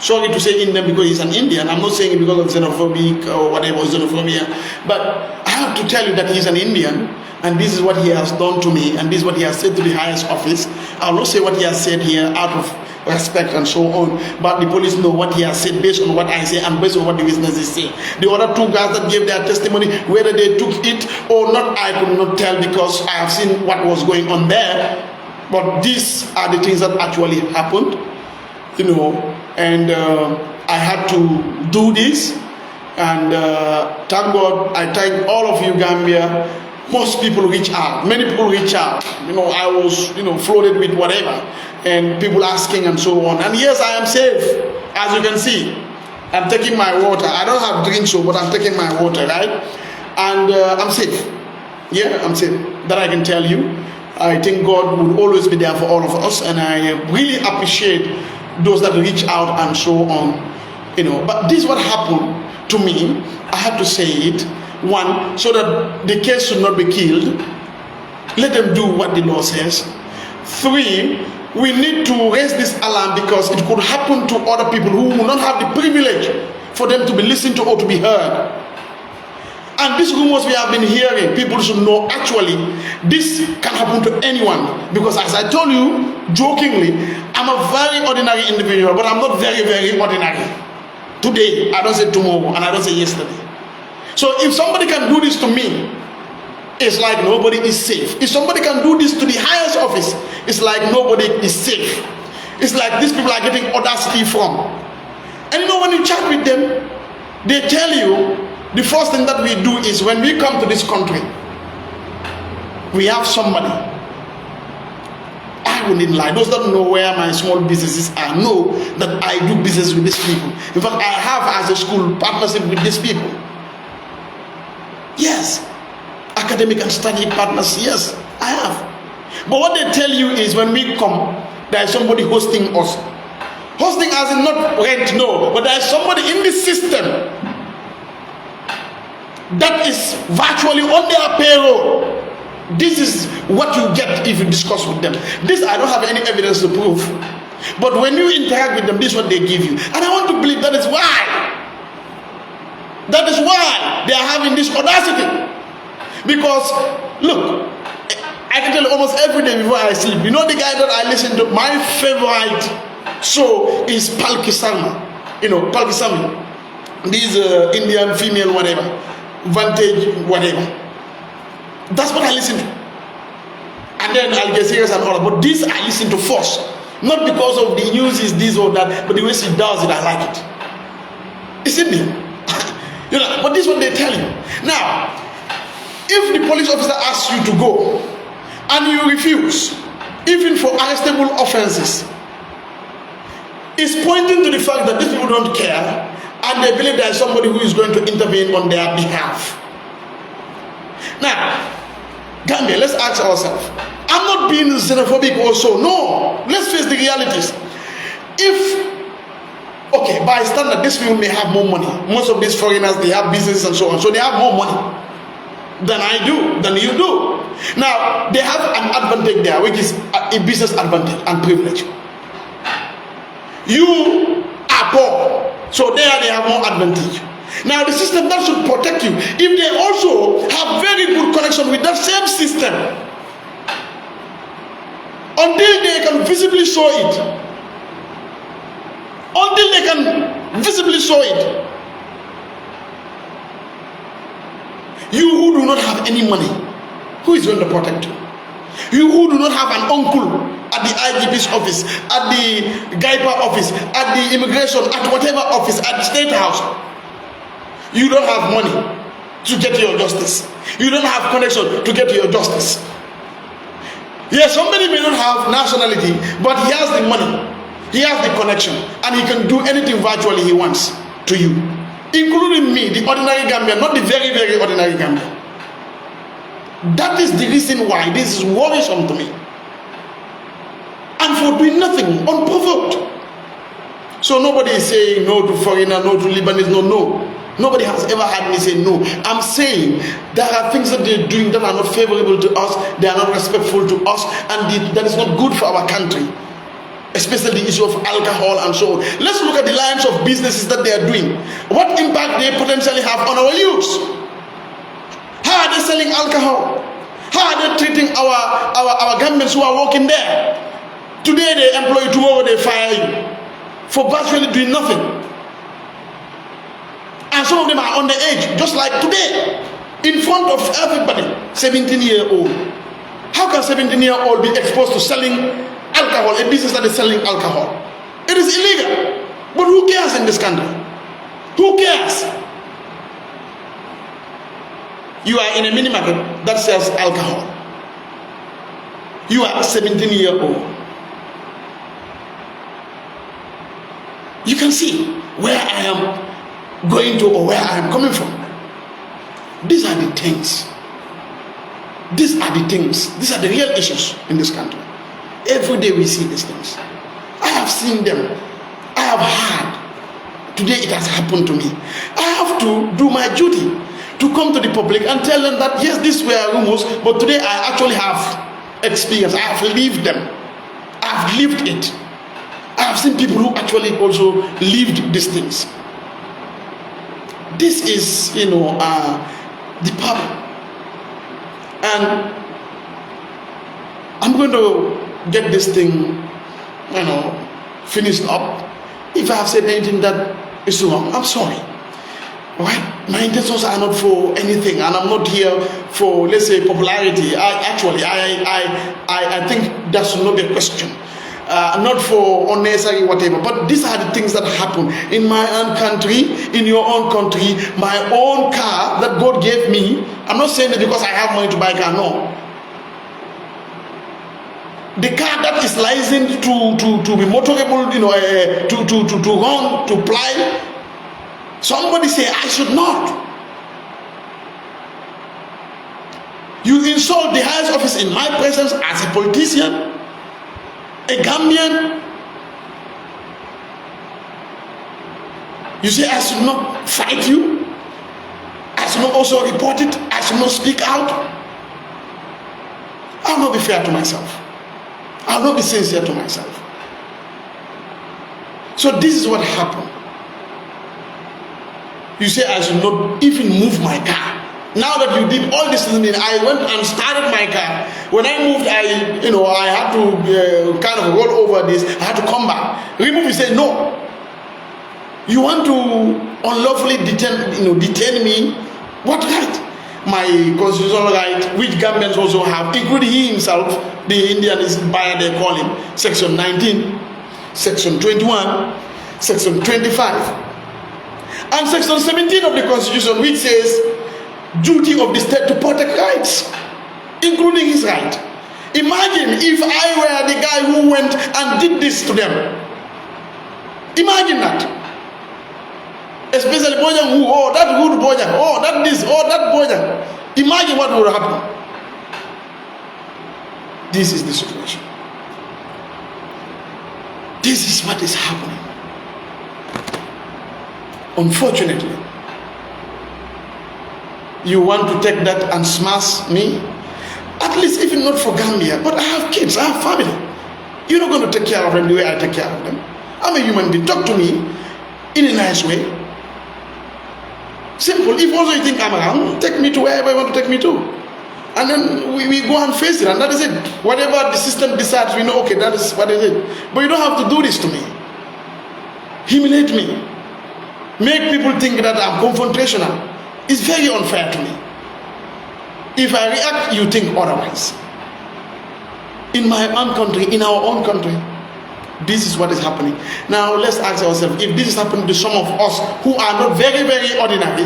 Sorry to say Indian because he's an Indian. I'm not saying it because of xenophobic or whatever, xenophobia. But I have to tell you that he's an Indian, and this is what he has done to me, and this is what he has said to the highest office. I'll not say what he has said here out of respect and so on, but the police know what he has said based on what I say and based on what the witnesses say. The other two guys that gave their testimony, whether they took it or not, I could not tell, because I have seen what was going on there. But these are the things that actually happened, and I had to do this. And thank God, I thank all of you, Gambia, most people reach out. Many people reach out. I was, flooded with whatever, and people asking and so on. And yes, I am safe, as you can see. I'm taking my water. I don't have drinks, but I'm taking my water, right? And I'm safe. Yeah, I'm safe. That I can tell you. I think God will always be there for all of us, and I really appreciate those that reach out and so on. But this is what happened to me. I had to say it. One, so that the case should not be killed. Let them do what the law says. Three, we need to raise this alarm because it could happen to other people who will not have the privilege for them to be listened to or to be heard. And these rumors we have been hearing, people should know actually this can happen to anyone. Because as I told you, jokingly, I'm a very ordinary individual, but I'm not very, very ordinary. Today, I don't say tomorrow, and I don't say yesterday. So if somebody can do this to me, it's like nobody is safe. If somebody can do this to the highest office, it's like nobody is safe. It's like these people are getting audacity from. And when you chat with them, they tell you the first thing that we do is when we come to this country, we have somebody. I wouldn't lie. Those that know where my small businesses are know that I do business with these people. In fact, I have as a school partnership with these people. Yes. Academic and study partners, yes, I have. But what they tell you is when we come, there is somebody hosting us. Hosting as in not rent, no, but there is somebody in the system that is virtually on their payroll. This is what you get if you discuss with them. This I don't have any evidence to prove. But when you interact with them, this is what they give you. And I want to believe that is why. That is why they are having this audacity. Because, look, I can tell you almost every day before I sleep. The guy that I listen to, my favorite show is Palkisami. Palkisami. This Indian female whatever. Vantage whatever. That's what I listen to. And then I'll get serious and all that. But this I listen to first. Not because of the news is this or that, but the way she does it, I like it. It's Indian. But this is what they tell you. Now, if the police officer asks you to go and you refuse, even for arrestable offenses, it's pointing to the fact that these people don't care and they believe there is somebody who is going to intervene on their behalf. Now, Gambia, let's ask ourselves. I'm not being xenophobic also. No, let's face the realities. Okay, by standard, these people may have more money. Most of these foreigners, they have businesses and so on. So they have more money than I do, than you do. Now, they have an advantage there, which is a business advantage and privilege. You are poor, so there they have more advantage. Now, the system that should protect you, if they also have very good connection with that same system, until they can visibly show it, you who do not have any money, who is going to protect you? You who do not have an uncle at the IGP's office, at the GAIPA office, at the immigration, at whatever office, at the state house, you don't have money to get your justice. You don't have connection to get your justice. Yes, somebody may not have nationality, but he has the money, he has the connection, and he can do anything virtually he wants to you, including me, the ordinary Gambian, not the very, very ordinary Gambian. That is the reason why this is worrisome to me. And for doing nothing, unprovoked. So nobody is saying no to foreigner, no to Lebanese, no. Nobody has ever had me say no. I'm saying there are things that they're doing that are not favorable to us, they are not respectful to us, and that is not good for our country. Especially the issue of alcohol and so on. Let's look at the lines of businesses that they are doing. What impact they potentially have on our youth? How are they selling alcohol? How are they treating our Gambians who are working there? Today they employ you, tomorrow they fire you for virtually doing nothing. And some of them are underage, just like today, in front of everybody, 17-year-old. How can 17-year-old be exposed to selling alcohol, a business that is selling alcohol? It is illegal. But who cares in this country? Who cares? You are in a mini market that sells alcohol. You are 17-year-old. You can see where I am going to or where I am coming from. These are the things. These are the things. These are the real issues in this country. Every day we see these things. I have seen them. I have heard. Today it has happened to me. I have to do my duty to come to the public and tell them that yes, these were rumors, but today I actually have experience. I have lived them. I have lived it. I have seen people who actually also lived these things. This is, the problem. And I'm going to get this thing, finished up. If I have said anything that is wrong, I'm sorry. Right? My intentions are not for anything, and I'm not here for, let's say, popularity. I think that should not be a question. Not for unnecessary whatever, but these are the things that happen in my own country, in your own country, my own car that God gave me. I'm not saying it because I have money to buy a car, no. The car that is licensed to be motorable, to run, to ply. Somebody say I should not. You insult the highest office in my presence as a politician, a Gambian. You say I should not fight you. I should not also report it. I should not speak out. I'll not be fair to myself. I'll not be sincere to myself. So this is what happened. You say I should not even move my car. Now that you did all this thing, I went and started my car. When I moved, I had to kind of roll over this. I had to come back. Remove. You say no. You want to unlawfully detain me? What right? My constitutional right, which Gambians also have, including he himself, the Indian is by they call him, Section 19, Section 21, Section 25. And Section 17 of the Constitution, which says duty of the state to protect rights, including his right. Imagine if I were the guy who went and did this to them. Imagine that. Especially Bojang, that good Bojang, that this, that Bojang. Imagine what would happen. This is the situation. This is what is happening. Unfortunately, you want to take that and smash me? At least even not for Gambia, but I have kids, I have family. You're not going to take care of them the way I take care of them. I'm a human being. Talk to me in a nice way. Simple. If also you think I'm around, take me to wherever you want to take me to. And then we go and face it, and that is it. Whatever the system decides, we know, okay, that is what it is. But you don't have to do this to me. Humiliate me. Make people think that I'm confrontational. It's very unfair to me. If I react, you think otherwise. In my own country, in our own country, this is what is happening. Now let's ask ourselves, if this is happening to some of us who are not very, very ordinary,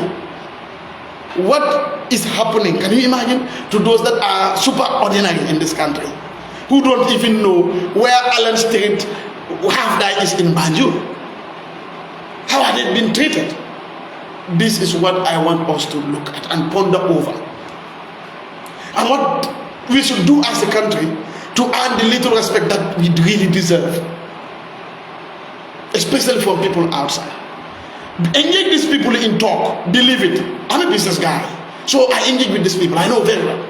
what is happening? Can you imagine to those that are super ordinary in this country, who don't even know where Allen Street half-die is in Banjul? How are they being treated? This is what I want us to look at and ponder over. And what we should do as a country to earn the little respect that we really deserve. Especially from people outside. Engage these people in talk. Believe it. I'm a business guy. So I engage with these people. I know very well.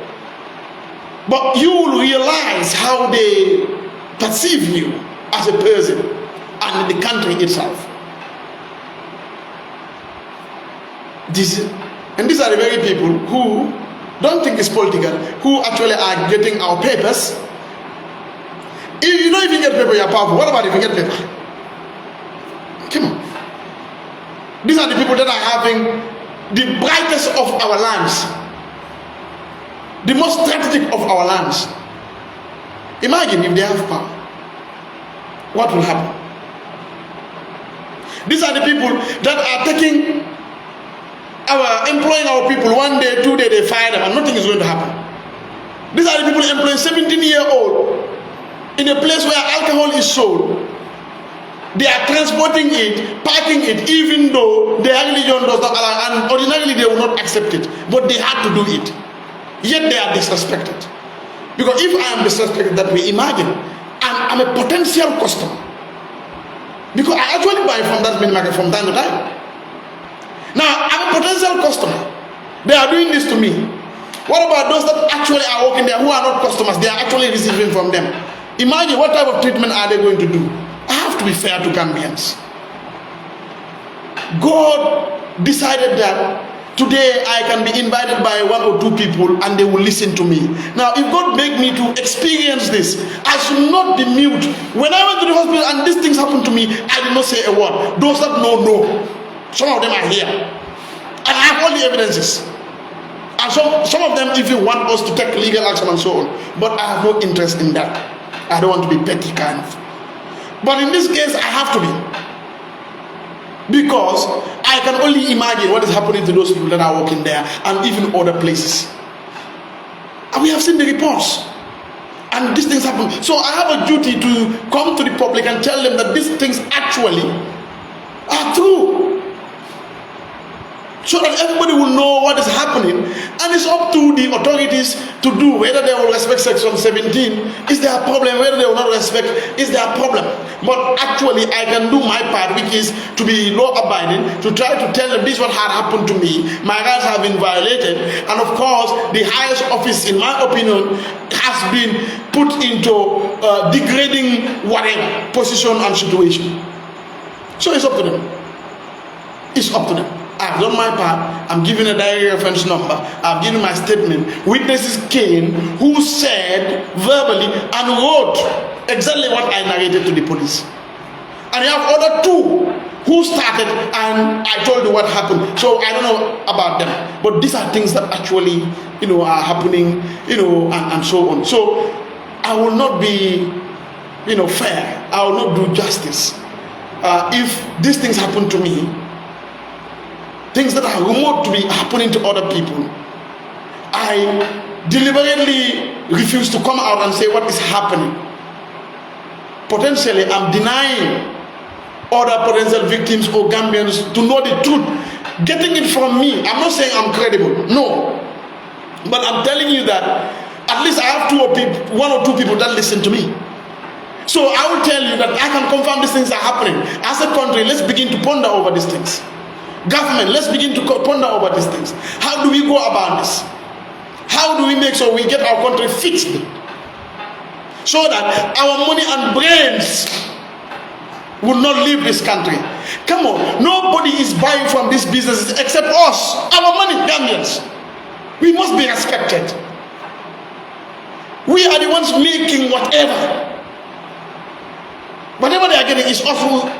But you will realize how they perceive you as a person and the country itself. These are the very people who don't think it's political, who actually are getting our papers. If you don't even get paper, you're powerful. What about if you get paper? Come on. These are the people that are having the brightest of our lands, the most strategic of our lands. Imagine if they have power. What will happen? These are the people that are taking employing our people, 1 day, 2 days, they fire them, and nothing is going to happen. These are the people employing 17-year-old in a place where alcohol is sold. They are transporting it, parking it, even though their religion does not allow, and ordinarily they will not accept it, but they had to do it. Yet they are disrespected. Because if I am disrespected that way, imagine, I'm a potential customer. Because I actually buy from that mini market from time to time. Now, I'm a potential customer. They are doing this to me. What about those that actually are working there who are not customers? They are actually receiving from them. Imagine what type of treatment are they going to do? I have to be fair to Gambians. God decided that today I can be invited by 1 or 2 people and they will listen to me. Now, if God make me to experience this, I should not be mute. When I went to the hospital and these things happened to me, I did not say a word. Those that know, know. Some of them are here. And I have all the evidences. And some of them even want us to take legal action and so on. But I have no interest in that. I don't want to be petty kind of. But in this case, I have to be. Because I can only imagine what is happening to those people that are working there and even other places. And we have seen the reports. And these things happen. So I have a duty to come to the public and tell them that these things actually are true. So that everybody will know what is happening. And it's up to the authorities to do. Whether they will respect Section 17 is their problem. Whether they will not respect is their problem. But actually, I can do my part, which is to be law-abiding, to try to tell them this is what had happened to me. My rights have been violated. And of course, the highest office, in my opinion, has been put into degrading whatever position and situation. So it's up to them. It's up to them. I've done my part. I'm giving a diary reference number. I've given my statement. Witnesses came who said verbally and wrote exactly what I narrated to the police. And you have other 2 who started and I told you what happened. So I don't know about them. But these are things that actually, are happening, and so on. So I will not be, fair. I will not do justice. If these things happen to me, things that are rumored to be happening to other people, I deliberately refuse to come out and say what is happening. Potentially, I'm denying other potential victims or Gambians to know the truth. Getting it from me, I'm not saying I'm credible, no. But I'm telling you that at least I have 1 or 2 people that listen to me. So I will tell you that I can confirm these things are happening. As a country, let's begin to ponder over these things. Government, let's begin to ponder over these things. How do we go about this? How do we make sure we get our country fixed? So that our money and brains will not leave this country. Come on, nobody is buying from these businesses except us. Our money, Gambians. We must be respected. We are the ones making whatever. Whatever they are getting is also,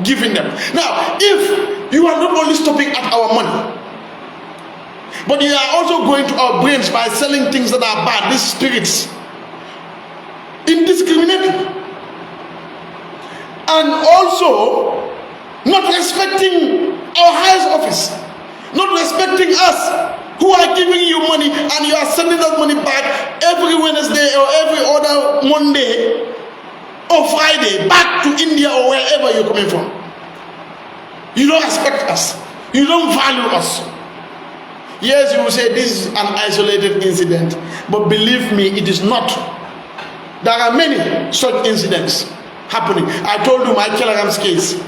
giving them. Now, if you are not only stopping at our money, but you are also going to our brains by selling things that are bad, these spirits, indiscriminately, and also not respecting our highest office, not respecting us who are giving you money, and you are sending that money back every Wednesday or every other Monday or Friday back to India or wherever you're coming from. You don't respect us. You don't value us. Yes, you will say this is an isolated incident, but believe me, it is not. There are many such incidents happening. I told you my Kilaram's case.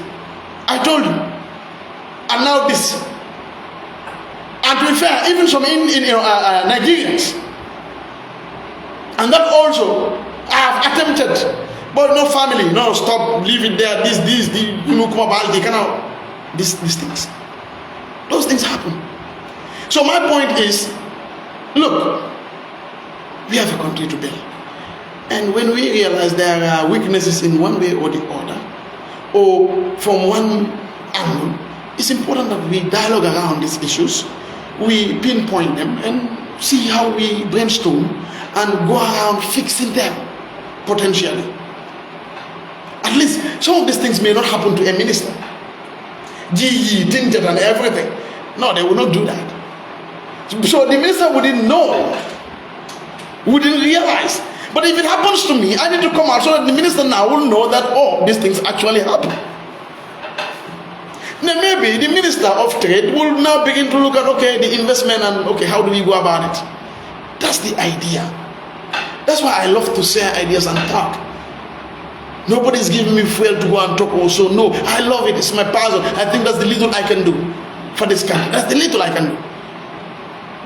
I told you. And now this. And to be fair, even some Nigerians. And that also, I have attempted. But no family, no, stop, leave it there, these things. Those things happen. So my point is, look, we have a country to build. And when we realize there are weaknesses in one way or the other, or from one angle, it's important that we dialogue around these issues, we pinpoint them and see how we brainstorm and go around fixing them, potentially. At least some of these things may not happen to a minister. GE, Tinted and everything. No, they will not do that. So the minister wouldn't know, wouldn't realize. But if it happens to me, I need to come out so that the minister now will know that, oh, these things actually happen. Then maybe the minister of trade will now begin to look at, okay, the investment and, okay, how do we go about it? That's the idea. That's why I love to share ideas and talk. Nobody's giving me fuel to go and talk also. No, I love it. It's my passion. I think that's the little I can do for this country. That's the little I can do.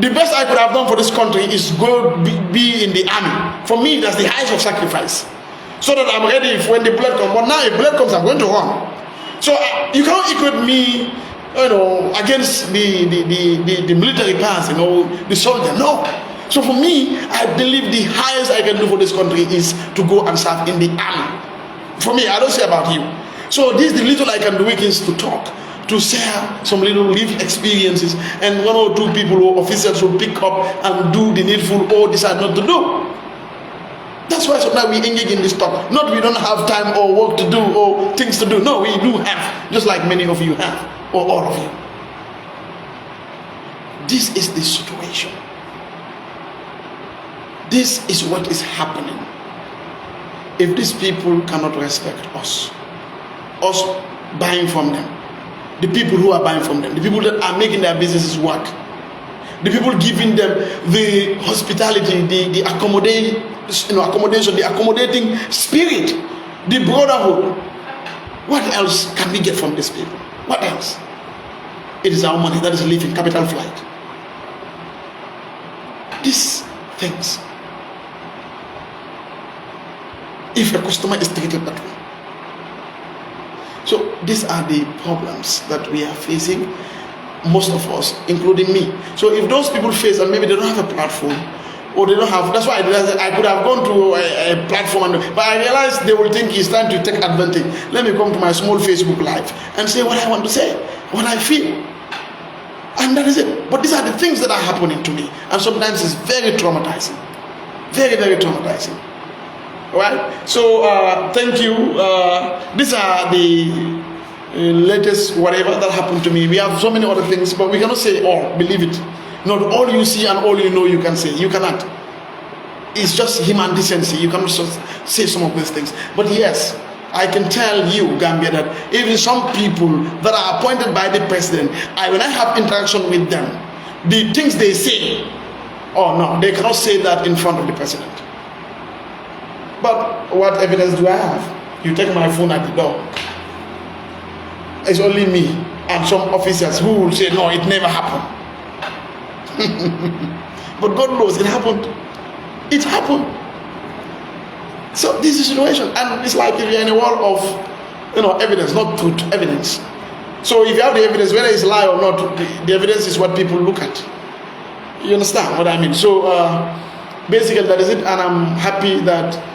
The best I could have done for this country is go be in the army. For me, that's the highest of sacrifice. So that I'm ready if when the blood comes. But now if blood comes, I'm going to run. So you cannot equate me, against the military pass, the soldier. No. So for me, I believe the highest I can do for this country is to go and serve in the army. For me, I don't say about you. So this is the little I can do, is to talk, to share some little lived experiences, and one or two people or officers will pick up and do the needful or decide not to do. That's why sometimes we engage in this talk. Not we don't have time or work to do or things to do. No, we do have, just like many of you have, or all of you. This is the situation. This is what is happening. If these people cannot respect us buying from them, the people who are buying from them, the people that are making their businesses work, the people giving them the hospitality, the accommodation, the accommodating spirit, the brotherhood. What else can we get from these people? What else? It is our money that is leaving capital flight. These things. If a customer is treated that way. So these are the problems that we are facing, most of us, including me. So if those people face, and maybe they don't have a platform, or they don't have, that's why I could have gone to a platform, but I realized they will think it's time to take advantage. Let me come to my small Facebook live and say what I want to say, what I feel. And that is it. But these are the things that are happening to me. And sometimes it's very traumatizing. Very, very traumatizing. Right? So thank you. These are the latest whatever that happened to me. We have so many other things, but we cannot say all. Believe it. Not all you see and all you know you can say. You cannot. It's just human decency. You cannot just say some of these things. But yes, I can tell you, Gambia, that even some people that are appointed by the president, when I have interaction with them, the things they say, oh no, they cannot say that in front of the president. But what evidence do I have? You take my phone at the door. It's only me and some officers who will say, no, it never happened. But God knows it happened. It happened. So this is the situation. And it's like if you're in a world of evidence, not truth, evidence. So if you have the evidence, whether it's lie or not, the evidence is what people look at. You understand what I mean? So basically that is it, and I'm happy that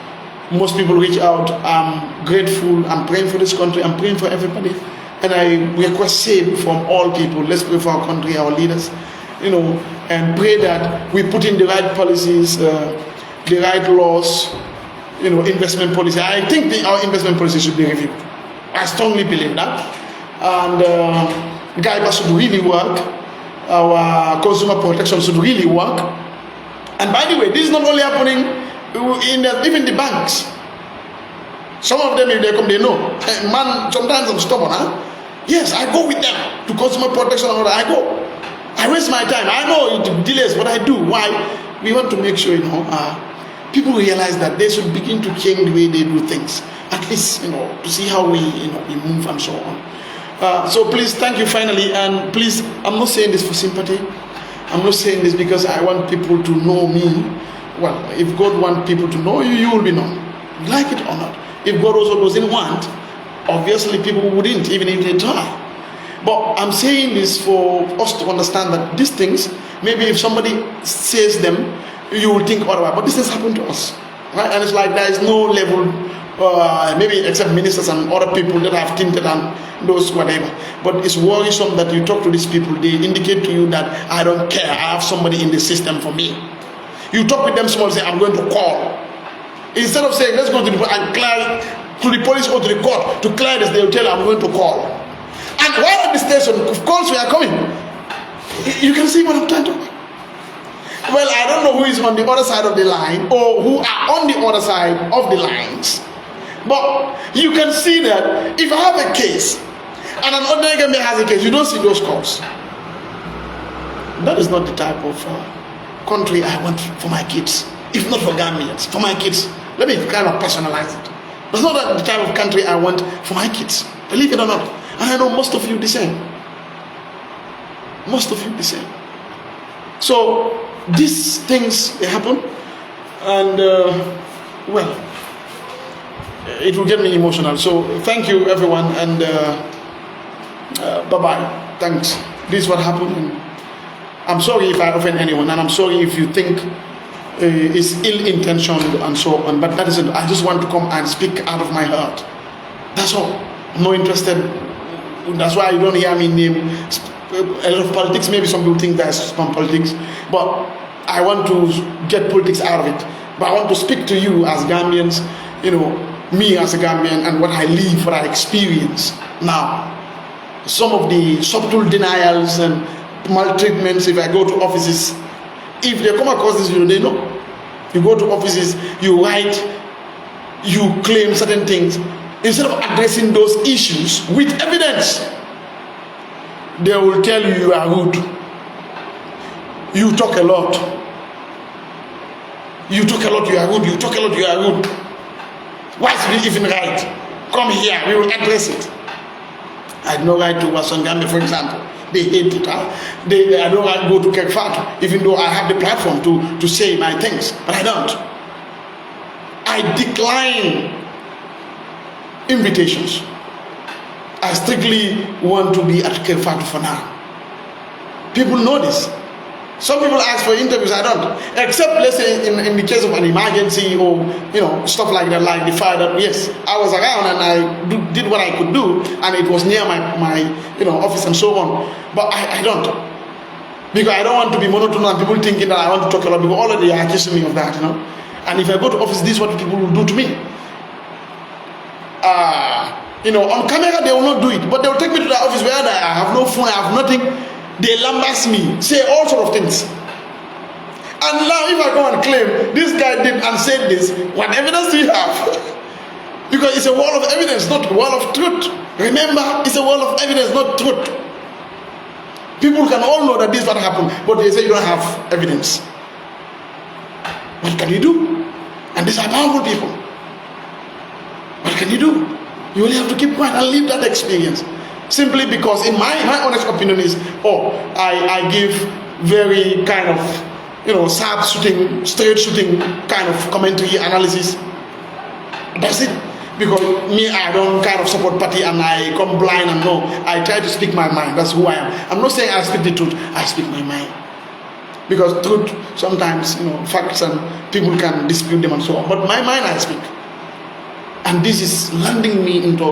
most people reach out. I'm grateful. I'm praying for this country. I'm praying for everybody. And I request same from all people. Let's pray for our country, our leaders, and pray that we put in the right policies, the right laws, investment policy. I think our investment policy should be reviewed. I strongly believe that. And guidance should really work. Our consumer protection should really work. And by the way, this is not only happening even the banks. Some of them, if they come, they know. Man, sometimes I'm stubborn, Yes, I go with them to consumer protection and all that. I go. I waste my time. I know it delays, but I do. Why? We want to make sure, people realize that they should begin to change the way they do things. At least, to see how we move and so on. So please, thank you finally. And please, I'm not saying this for sympathy. I'm not saying this because I want people to know me. Well, if God wants people to know you, you will be known. Like it or not. If God also doesn't want, obviously people wouldn't, even if they try. But I'm saying this for us to understand that these things, maybe if somebody says them, you will think otherwise. But this has happened to us. Right? And it's like there is no level, maybe except ministers and other people that have tinted and those whatever. But it's worrisome that you talk to these people, they indicate to you that I don't care, I have somebody in the system for me. You talk with them small, say, I'm going to call. Instead of saying, let's go to the and clear to the police or to the court to clear this, they will tell you, I'm going to call. And while at the station, of course we are coming. You can see what I'm trying to. Well, I don't know who is on the other side of the line or who are on the other side of the lines, but you can see that if I have a case and an ordinary Gambian has a case, you don't see those calls. That is not the type of country I want for my kids. If not for Gambians, for my kids. Let me kind of personalize it. That's not the type of country I want for my kids. Believe it or not. And I know most of you the same. Most of you the same. So these things they happen, and well, it will get me emotional. So thank you everyone, and bye bye. Thanks. This is what happened. And I'm sorry if I offend anyone, and I'm sorry if you think it's ill-intentioned and so on. But that isn't. I just want to come and speak out of my heart. That's all. I'm not interested. That's why you don't hear me name a lot of politics. Maybe some people think that's some politics, but I want to get politics out of it. But I want to speak to you as Gambians, you know, me as a Gambian, and what I live, what I experience now. Some of the subtle denials and maltreatments if I go to offices. If they come across this video, they know. You go to offices, you write, you claim certain things. Instead of addressing those issues with evidence, they will tell you you are rude. You talk a lot. You talk a lot, you are rude. You talk a lot, you are rude. Why is it even right? Come here, we will address it. I had no right to Wasangame, for example. They hate it. I don't like to go to Kekfatu, even though I have the platform to say my things, but I don't. I decline invitations. I strictly want to be at Kekfatu for now. People know this. Some people ask for interviews, I don't. Except, let's say, in the case of an emergency or, you know, stuff like that, like the fire that, yes, I was around and I did what I could do, and it was near my you know, office and so on. But I don't. Because I don't want to be monotone and people thinking that I want to talk a lot, because already they are accusing me of that, you know. And if I go to office, this is what people will do to me. You know, on camera, they will not do it, but they will take me to the office where I have no phone, I have nothing. They lambast me, say all sort of things. And now if I go and claim this guy did and said this, what evidence do you have? Because it's a wall of evidence, not a wall of truth. Remember, it's a wall of evidence, not truth. People can all know that this is what happened, but they say you don't have evidence. What can you do? And these are powerful people. What can you do? You only have to keep quiet and live that experience. Simply because, in my honest opinion is, I give very kind of, you know, sharp shooting, straight shooting kind of commentary analysis. That's it. Because me, I don't kind of support party and I come blind and no. I try to speak my mind. That's who I am. I'm not saying I speak the truth. I speak my mind. Because truth, sometimes, you know, facts and people can dispute them and so on. But my mind, I speak. And this is landing me into,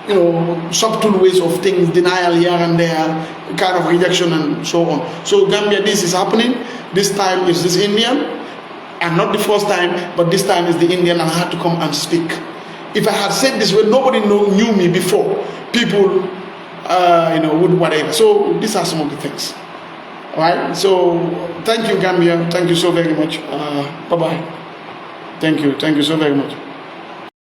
you know, subtle ways of things, denial here and there, kind of rejection and so on. So Gambia, this is happening. This time is this Indian, and not the first time, but this time is the Indian, and I had to come and speak. If I had said this when nobody knew me before, people, you know, would whatever. So these are some of the things. All right. So thank you, Gambia. Thank you so very much. Bye bye. Thank you. Thank you so very much.